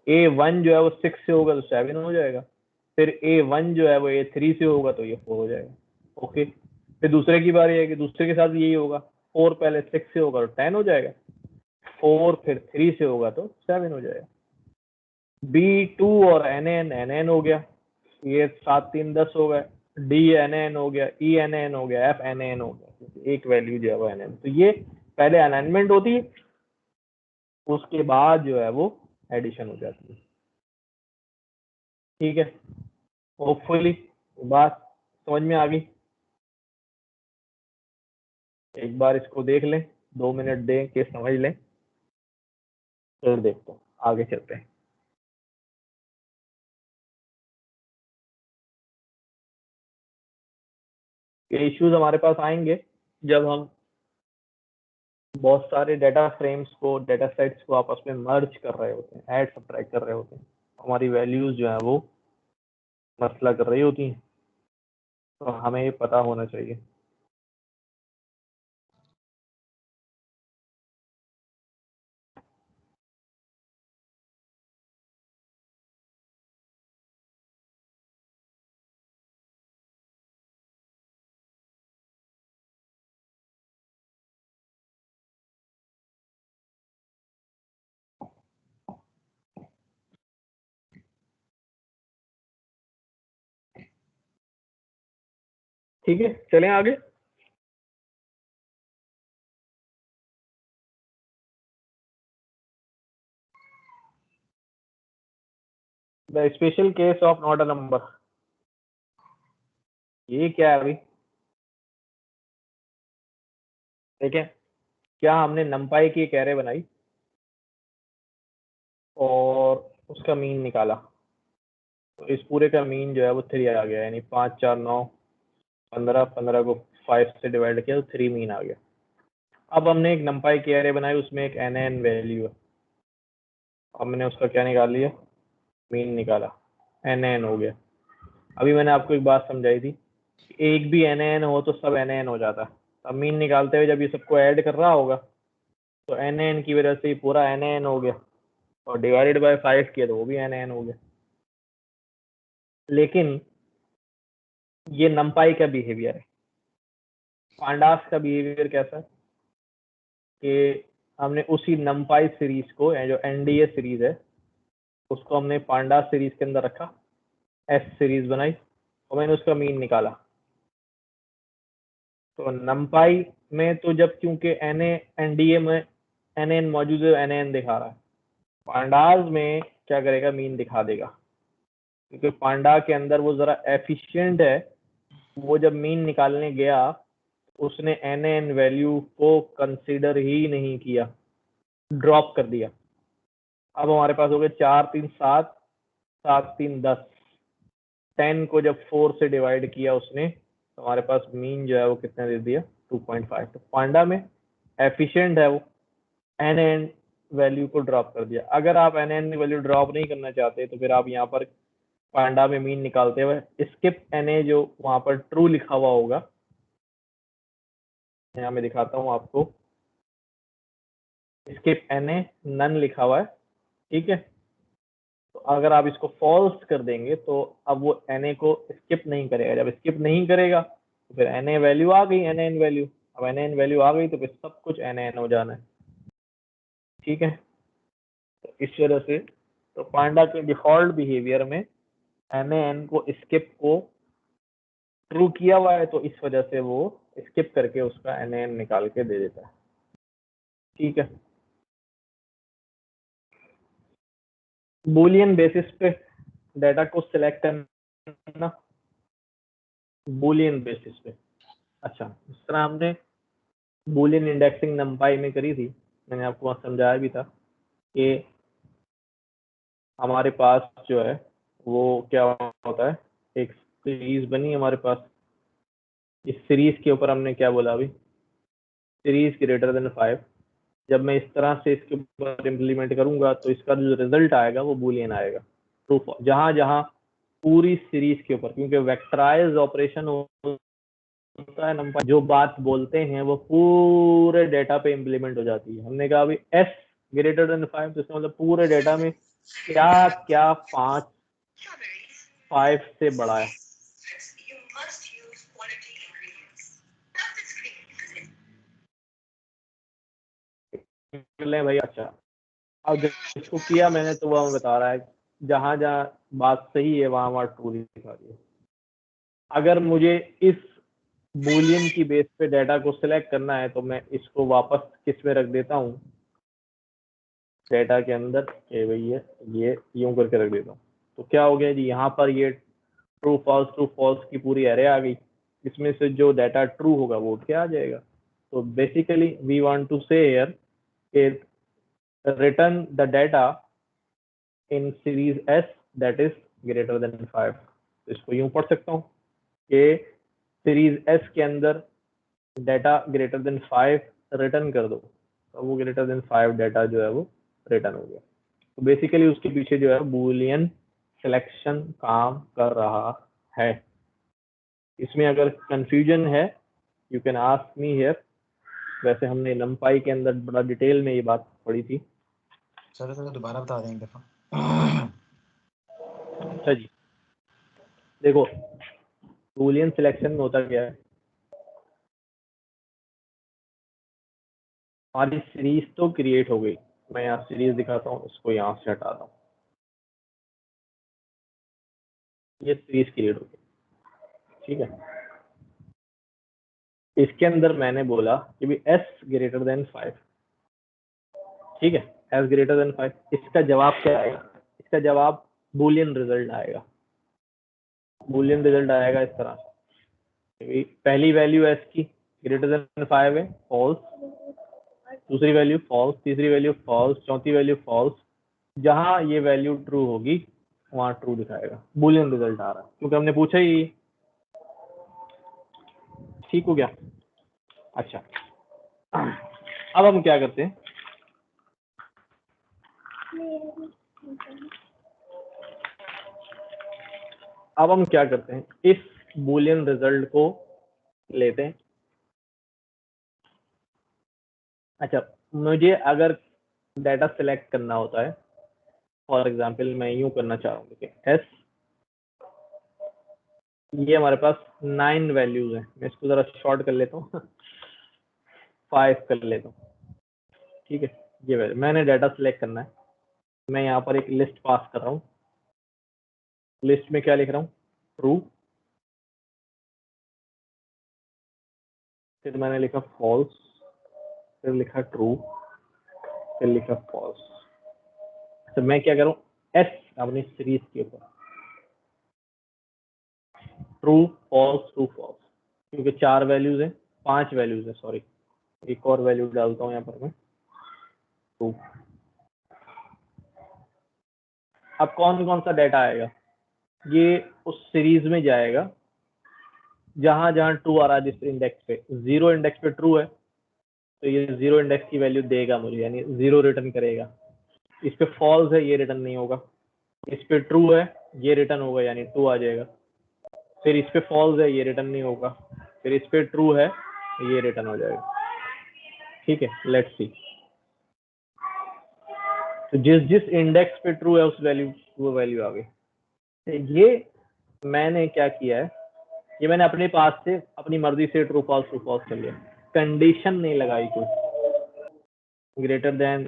A1 जो है वो 6 से होगा तो 7 हो जाएगा, फिर A1 जो है वो A3 से होगा तो ये 4 हो जाएगा। ओके, फिर दूसरे की बारी है कि दूसरे के साथ भी यही होगा, 4 पहले 6 से होगा तो 10 हो जाएगा, 4 फिर 3 से होगा तो 7 हो जाएगा। B2 और NN हो गया, ये 7 3 10 हो गए, DNN हो गया, ENN हो गया, FNN हो गया, एक वैल्यू जो है वो NN। तो ये पहले अलाइनमेंट होती है, उसके बाद जो है वो एडिशन हो जाती है। ठीक है, होपफुली बात समझ में आ गई। एक बार इसको देख लें, 2 मिनट दें कि समझ लें, फिर देखते हैं आगे चलते हैं। ये इश्यूज हमारे पास आएंगे जब हम बहुत सारे डाटा फ्रेम्स को, डाटा सेट्स को आपस में मर्ज कर रहे होते हैं, ऐड सब्ट्रैक्ट कर रहे होते हैं, हमारी वैल्यूज जो है वो मसला कर रही होती हैं, तो हमें ये पता होना चाहिए। ठीक है, चलें आगे। The special case of not a number, ये क्या है अभी, ठीक है। क्या हमने नंपाई की एक एरे बनाई और उसका मीन निकाला, तो इस पूरे का मीन जो है वो 3 आ गया, यानी 5 4 9 15, 15 को 5 से डिवाइड किया तो 3 मीन आ गया। अब हमने एक नंपाई की एरे बनाई, उसमें एक NN वैल्यू है, अब मैंने उसका क्या निकाल लिया, मीन निकाला, NN हो गया। अभी मैंने आपको एक बात समझाई थी, एक भी NN हो तो सब NN हो जाता है। अब मीन निकालते हुए जब ये सबको ऐड कर रहा होगा तो NN की वजह से पूरा NN हो गया, और डिवाइडेड बाय 5 किया तो वो भी NN हो गया। लेकिन ये numpy का बिहेवियर है। पांडास का बिहेवियर कैसा है कि हमने उसी numpy सीरीज को, जो एनडीए सीरीज है, उसको हमने पांडास सीरीज के अंदर रखा, एस सीरीज बनाई और मैंने उसका मीन निकाला। तो numpy में तो जब क्योंकि एनडीए में एन मौजूद है, एन दिखा रहा है। पांडास में क्या करेगा, मीन दिखा देगा, क्योंकि पांडा के अंदर वो जरा एफिशिएंट है। वो जब मीन निकालने गया उसने एन वैल्यू को कंसीडर ही नहीं किया, ड्रॉप कर दिया। अब हमारे पास हो गए 4 3 7, 7 3 10। 10 को जब 4 से डिवाइड किया उसने, तो हमारे पास मीन जो है वो कितना दे दिया, 2.5। तो पांडा में एफिशिएंट है वो, एन वैल्यू को ड्रॉप कर दिया। अगर आप एन वैल्यू ड्रॉप नहीं करना चाहते तो फिर आप यहाँ पर पांडा में मीन निकालते हुए स्किप एन जो वहां पर ट्रू लिखा हुआ होगा, यहाँ मैं दिखाता हूँ आपको, स्किप एन नन लिखा हुआ है, ठीक है। तो अगर आप इसको फॉल्स कर देंगे तो अब वो एन को स्किप नहीं करेगा। जब स्किप नहीं करेगा तो फिर एन वैल्यू आ गई, एन वैल्यू। अब एन वैल्यू आ गई तो फिर सब कुछ एन हो जाना है, ठीक है। तो इस तरह से तो पांडा के डिफॉल्ट बिहेवियर में एन को स्किप को ट्रू किया हुआ है, तो इस वजह से वो स्किप करके उसका एन निकाल के दे देता है, ठीक है। बूलियन बेसिस पे डाटा को सिलेक्ट करना, बूलियन बेसिस पे। अच्छा, इस तरह हमने बूलियन इंडेक्सिंग नंपाई में करी थी, मैंने आपको वहां समझाया भी था कि हमारे पास जो है वो क्या होता है, एक सीरीज बनी हमारे पास। इस सीरीज के ऊपर हमने क्या बोला अभी, सीरीज ग्रेटर देन 5। जब मैं इस तरह से इसके ऊपर इम्प्लीमेंट करूंगा तो इसका जो रिजल्ट आएगा वो बूलियन आएगा, ट्रू फॉल्स। जहां जहां पूरी सीरीज के ऊपर, क्योंकि वेक्टराइज ऑपरेशन होता है नंबर, जो बात बोलते हैं वो पूरे डेटा पे इम्प्लीमेंट हो जाती है। हमने कहा अभी एस ग्रेटर देन 5, तो इसका मतलब पूरे डेटा में क्या क्या 5 से बड़ा है। ले भाई, अच्छा, अब जब इसको किया मैंने तो वह बता रहा है जहां जहां बात सही है वहां वहां ट्रू दिखा दिया। अगर मुझे इस बूलियन की बेस पे डाटा को सिलेक्ट करना है तो मैं इसको वापस किस में रख देता हूँ, डाटा के अंदर, कि भाई ये यूं करके रख देता हूँ। तो क्या हो गया जी, यहाँ पर ये ट्रू फॉल्स की पूरी एरे आ गई। इसमें से जो डाटा ट्रू होगा वो उठ के आ जाएगा। तो बेसिकली वी वांट टू से here return the data in series S that is greater than 5। तो इसको यूं पढ़ सकता हूँ कि सीरीज एस के अंदर डाटा ग्रेटर देन 5 रिटर्न कर दो, तो वो ग्रेटर देन 5 डाटा जो है वो रिटर्न हो गया। तो बेसिकली उसके पीछे जो है बूलियन सिलेक्शन काम कर रहा है। इसमें अगर कंफ्यूजन है you can ask me here. वैसे हमने नंपाई के अंदर बड़ा डिटेल में ये बात पढ़ी थी। सर दोबारा बता दें एक दफा। अच्छा जी, देखो बूलियन सिलेक्शन में होता क्या है, हमारी सीरीज तो क्रिएट हो गई। मैं यहाँ सीरीज दिखाता हूँ, इसको यहाँ से हटाता हूँ, ये सीरीज क्रिएट हो गई, ठीक है। इसके अंदर मैंने बोला कि भी एस ग्रेटर देन 5, ठीक है, एस ग्रेटर देन 5। इसका जवाब क्या आएगा, इसका जवाब बूलियन रिजल्ट आएगा। बूलियन रिजल्ट आएगा इस तरह, पहली वैल्यू एस की ग्रेटर देन 5 है, फॉल्स। दूसरी वैल्यू फॉल्स, तीसरी वैल्यू फॉल्स, चौथी वैल्यू फॉल्स। जहां ये वैल्यू ट्रू होगी वहां ट्रू दिखाएगा, बूलियन रिजल्ट आ रहा है, क्योंकि हमने पूछा ही। ठीक हो गया। अच्छा, अब हम क्या करते हैं, अब हम क्या करते हैं, इस बूलियन रिजल्ट को लेते हैं। अच्छा, मुझे अगर डाटा सिलेक्ट करना होता है, फॉर एग्जांपल मैं यूं करना चाह रहा हूँ कि एस ये हमारे पास 9 वैल्यूज हैं। मैं इसको जरा शॉर्ट कर लेता हूँ 5 कर लेता हूँ। ठीक है, ये वैल्यू मैंने डाटा सिलेक्ट करना है। मैं यहाँ पर एक लिस्ट पास कर रहा हूँ। लिस्ट में क्या लिख रहा हूँ? ट्रू, फिर मैंने लिखा फॉल्स, फिर लिखा ट्रू, फिर लिखा फॉल्स। तो मैं क्या करूँ, एस अपनी सीरीज के ऊपर ट्रू फॉल्स ट्रू फॉल्स, क्योंकि 4 वैल्यूज है, 5 वैल्यूज है, सॉरी एक और वैल्यू डालता हूँ यहाँ पर मैं, ट्रू। अब कौन कौन सा डाटा आएगा? ये उस सीरीज में जाएगा जहां जहां ट्रू आ रहा है। जिस इंडेक्स पे 0 इंडेक्स पे ट्रू है तो ये 0 इंडेक्स की वैल्यू देगा मुझे, यानी 0 रिटर्न करेगा। इस पे फॉल्स है, ये रिटर्न नहीं होगा। इस पे ट्रू है, ये रिटर्न होगा, यानी 2 आ जाएगा। फिर इस पे फॉल्स है, ये रिटर्न नहीं होगा। फिर इस पे ट्रू है, ये रिटर्न हो जाएगा। ठीक है, लेट्स सी। तो जिस जिस इंडेक्स पे ट्रू है उस वैल्यू, वो वैल्यू आ गई। तो ये मैंने क्या किया है, ये मैंने अपने पास से अपनी मर्जी से ट्रू फॉल्स कर लिया, कंडीशन नहीं लगाई कोई। ग्रेटर देन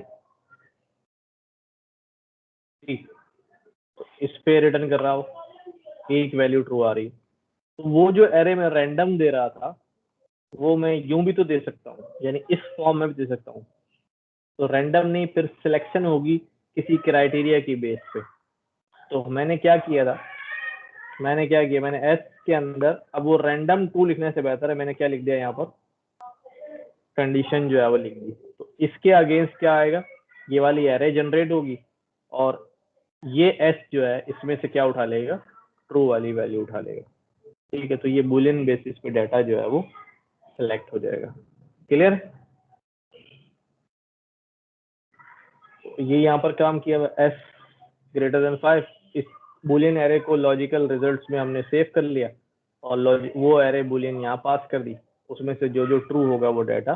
3, तो इस पे रिटर्न कर रहा हो, एक वैल्यू ट्रू आ रही। तो वो जो एरे में रैंडम दे रहा था वो मैं यूं भी तो दे सकता हूँ, यानी इस फॉर्म में भी दे सकता हूँ। तो रैंडम नहीं, फिर सिलेक्शन होगी किसी क्राइटेरिया की बेस पे। तो मैंने क्या किया, मैंने एस के अंदर, अब वो रैंडम 2 लिखने से बेहतर है, मैंने क्या लिख दिया यहाँ पर, कंडीशन जो है वो लिख दी। तो इसके अगेंस्ट क्या आएगा, ये वाली एरे जनरेट होगी और ये एस जो है इसमें से क्या उठा लेगा, ट्रू वाली वैल्यू उठा लेगा। ठीक है, तो ये बुलियन बेसिस पे डाटा जो है वो सिलेक्ट हो जाएगा। क्लियर? ये यहाँ पर काम किया एस ग्रेटर देन 5, इस बुलियन एरे को लॉजिकल रिजल्ट्स में हमने सेव कर लिया और वो एरे बुलियन यहाँ पास कर दी। उसमें से जो जो ट्रू होगा वो डाटा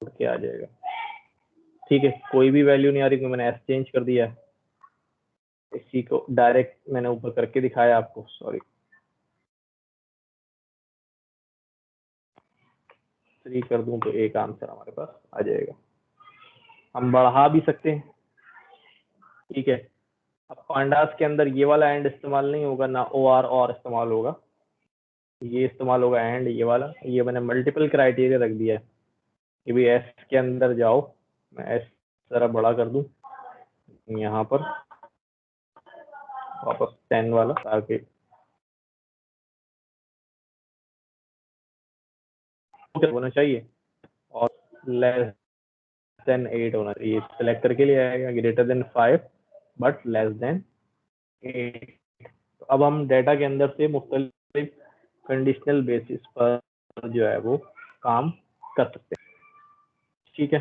उठ के आ जाएगा। ठीक है, कोई भी वैल्यू नहीं आ रही तो मैंने एस चेंज कर दिया। इसी को डायरेक्ट मैंने ऊपर करके दिखाया आपको, सॉरी 3 कर दूं तो एक आंसर हमारे पास आ जाएगा। हम बढ़ा भी सकते हैं। ठीक है, अब पांडास के अंदर ये वाला एंड इस्तेमाल नहीं होगा, ना ओ आर और इस्तेमाल होगा, ये इस्तेमाल होगा एंड ये वाला। ये मैंने मल्टीपल क्राइटेरिया रख दिया है कि भाई एस के अंदर जाओ। मैं एस जरा बड़ा कर दूं यहाँ पर, वापस 10 वाला, ताकि होना चाहिए और लेस देन 8 होना चाहिए। सिलेक्ट करके लिए आएगा greater than 5 but less than 8। तो अब हम डाटा के अंदर से मुख्तलिफ कंडीशनल बेसिस पर जो है वो काम कर सकते हैं। ठीक है,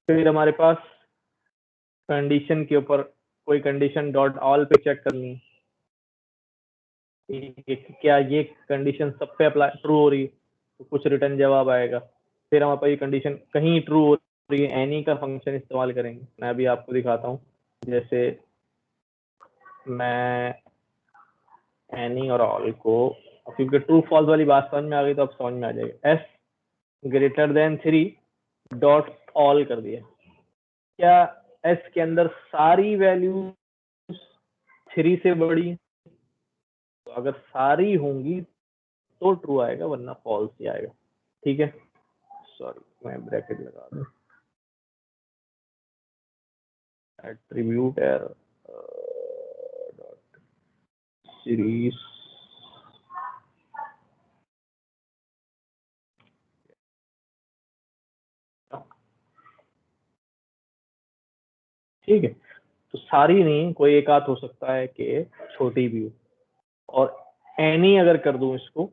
फिर हमारे पास कंडीशन के ऊपर कोई कंडीशन डॉट ऑल पे चेक करनी है, क्या ये कंडीशन सब पे अप्लाई ट्रू हो रही है, तो कुछ रिटर्न जवाब आएगा। फिर हमारे पास ये कंडीशन कहीं ट्रू हो रही है, एनी का फंक्शन इस्तेमाल करेंगे। मैं अभी आपको दिखाता हूँ, जैसे मैं एनी और ऑल को, क्योंकि ट्रू फॉल्स वाली बात समझ में आ गई तो अब समझ में आ जाएगा। S greater than 3 dot all कर दिया। क्या एस के अंदर सारी वैल्यू 3 से बड़ी है? तो अगर सारी होंगी तो ट्रू आएगा, वरना फॉल्स ही आएगा। ठीक है, सॉरी मैं ब्रैकेट लगा दूं, एट्रीब्यूट एरर डॉट सीरीज। ठीक है, तो सारी नहीं, कोई एक आध हो सकता है कि छोटी भी हो। और एनी अगर कर दूं इसको,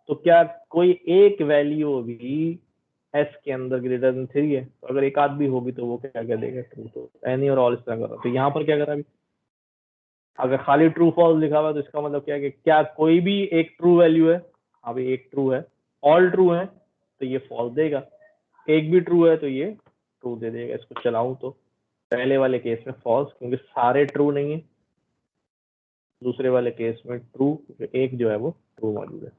तो क्या कोई एक वैल्यू भी एस के अंदर ग्रेटर देन 3 है, तो अगर एक आध भी होगी तो वो क्या क्या देगा, ट्रू। तो एनी और ऑल इस तरह कर रहा। तो यहाँ पर क्या कर रहा है, अगर खाली ट्रू फॉल्स लिखा हुआ है तो इसका मतलब क्या है कि क्या कोई भी एक ट्रू वैल्यू है, हाँ भाई एक ट्रू है, ऑल ट्रू है तो ये फॉल्स देगा, एक भी ट्रू है तो ये ट्रू दे देगा। इसको चलाऊं तो पहले वाले केस में फॉल्स, क्योंकि सारे ट्रू नहीं है, दूसरे वाले केस में ट्रू, एक जो है वो ट्रू मौजूद है।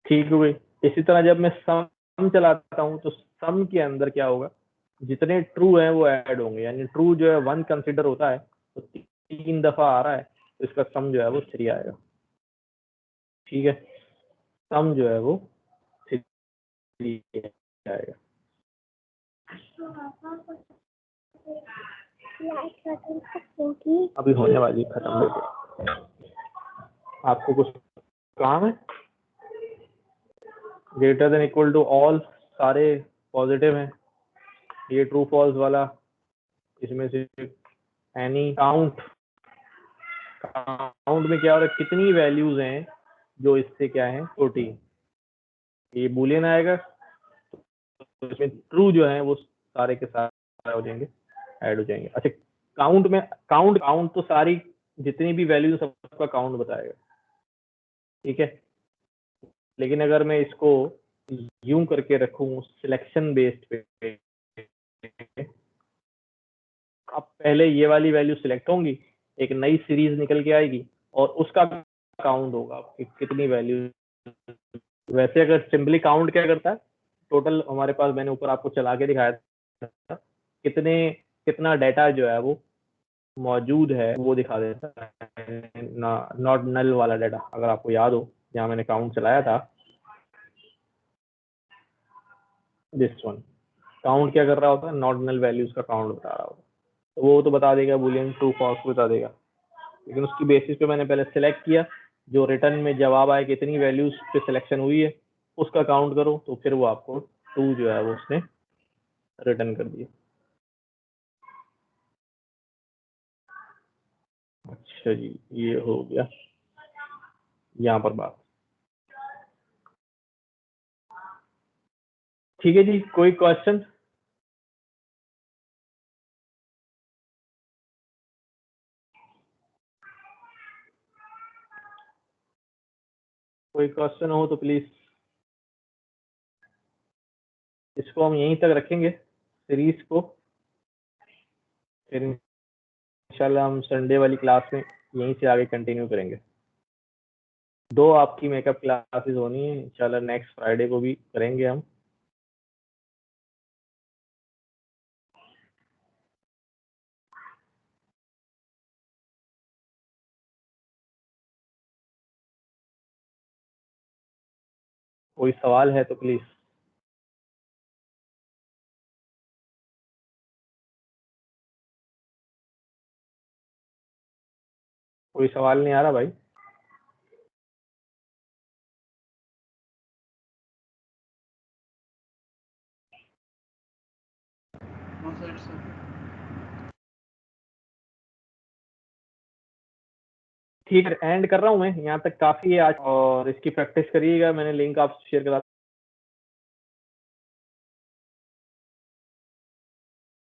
ठीक है भाई। इसी तरह जब मैं सम चलाता हूँ तो सम के अंदर क्या होगा, जितने ट्रू हैं वो ऐड होंगे, यानी ट्रू जो है 1 कंसिडर होता है तो 3 दफा आ रहा है तो इसका सम जो है वो 3 आएगा। ठीक है, सम जो है वो 3 आएगा। अभी होने वाली खत्म देखो, आपको कुछ काम है। Greater than equal to all सारे पॉजिटिव हैं, ये ट्रू फॉल्स वाला, इसमें से एनी काउंट, काउंट में क्या हो रहा है, कितनी वैल्यूज हैं जो इससे क्या है छोटी, ये बूलियन आएगा तो इसमें ट्रू जो है वो सारे के सारे हो जाएंगे, ऐड हो जाएंगे। अच्छा, काउंट में काउंट तो सारी जितनी भी वैल्यूज सबका काउंट बताएगा। ठीक है, लेकिन अगर मैं इसको यूं करके रखूं सिलेक्शन बेस्ड पे, अब पहले ये वाली वैल्यू सिलेक्ट होंगी, एक नई सीरीज निकल के आएगी और उसका काउंट होगा कि कितनी वैल्यू। वैसे अगर सिंपली काउंट क्या करता है, टोटल हमारे पास, मैंने ऊपर आपको चला के दिखाया था, कितना डाटा जो है वो मौजूद है वो दिखा देता है, नॉट नल वाला डाटा। अगर आपको याद हो जहाँ मैंने काउंट चलाया था, दिस वन, काउंट क्या कर रहा होता है, नॉट नल वैल्यूज का काउंट बता रहा होता है, तो वो तो बता देगा, बुलियन ट्रू फॉल्स बता देगा। लेकिन उसकी बेसिस पे मैंने पहले सिलेक्ट किया, जो रिटर्न में जवाब आए कितनी वैल्यूज पे सिलेक्शन हुई है उसका काउंट करो, तो फिर वो आपको ट्रू जो है वो उसने रिटर्न कर दिया। अच्छा जी, ये हो गया यहाँ पर बात। ठीक है जी, कोई क्वेश्चन? कोई क्वेश्चन हो तो प्लीज, इसको हम यहीं तक रखेंगे सीरीज को, फिर इंशाल्लाह हम संडे वाली क्लास में यहीं से आगे कंटिन्यू करेंगे। 2 आपकी मेकअप क्लासेस होनी है इंशाल्लाह, नेक्स्ट फ्राइडे को भी करेंगे हम। कोई सवाल है तो प्लीज। कोई सवाल नहीं आ रहा भाई? No sir. ठीक है, एंड कर रहा हूँ मैं, यहाँ तक काफी है आज, और इसकी प्रैक्टिस करिएगा, मैंने लिंक आपसे शेयर करा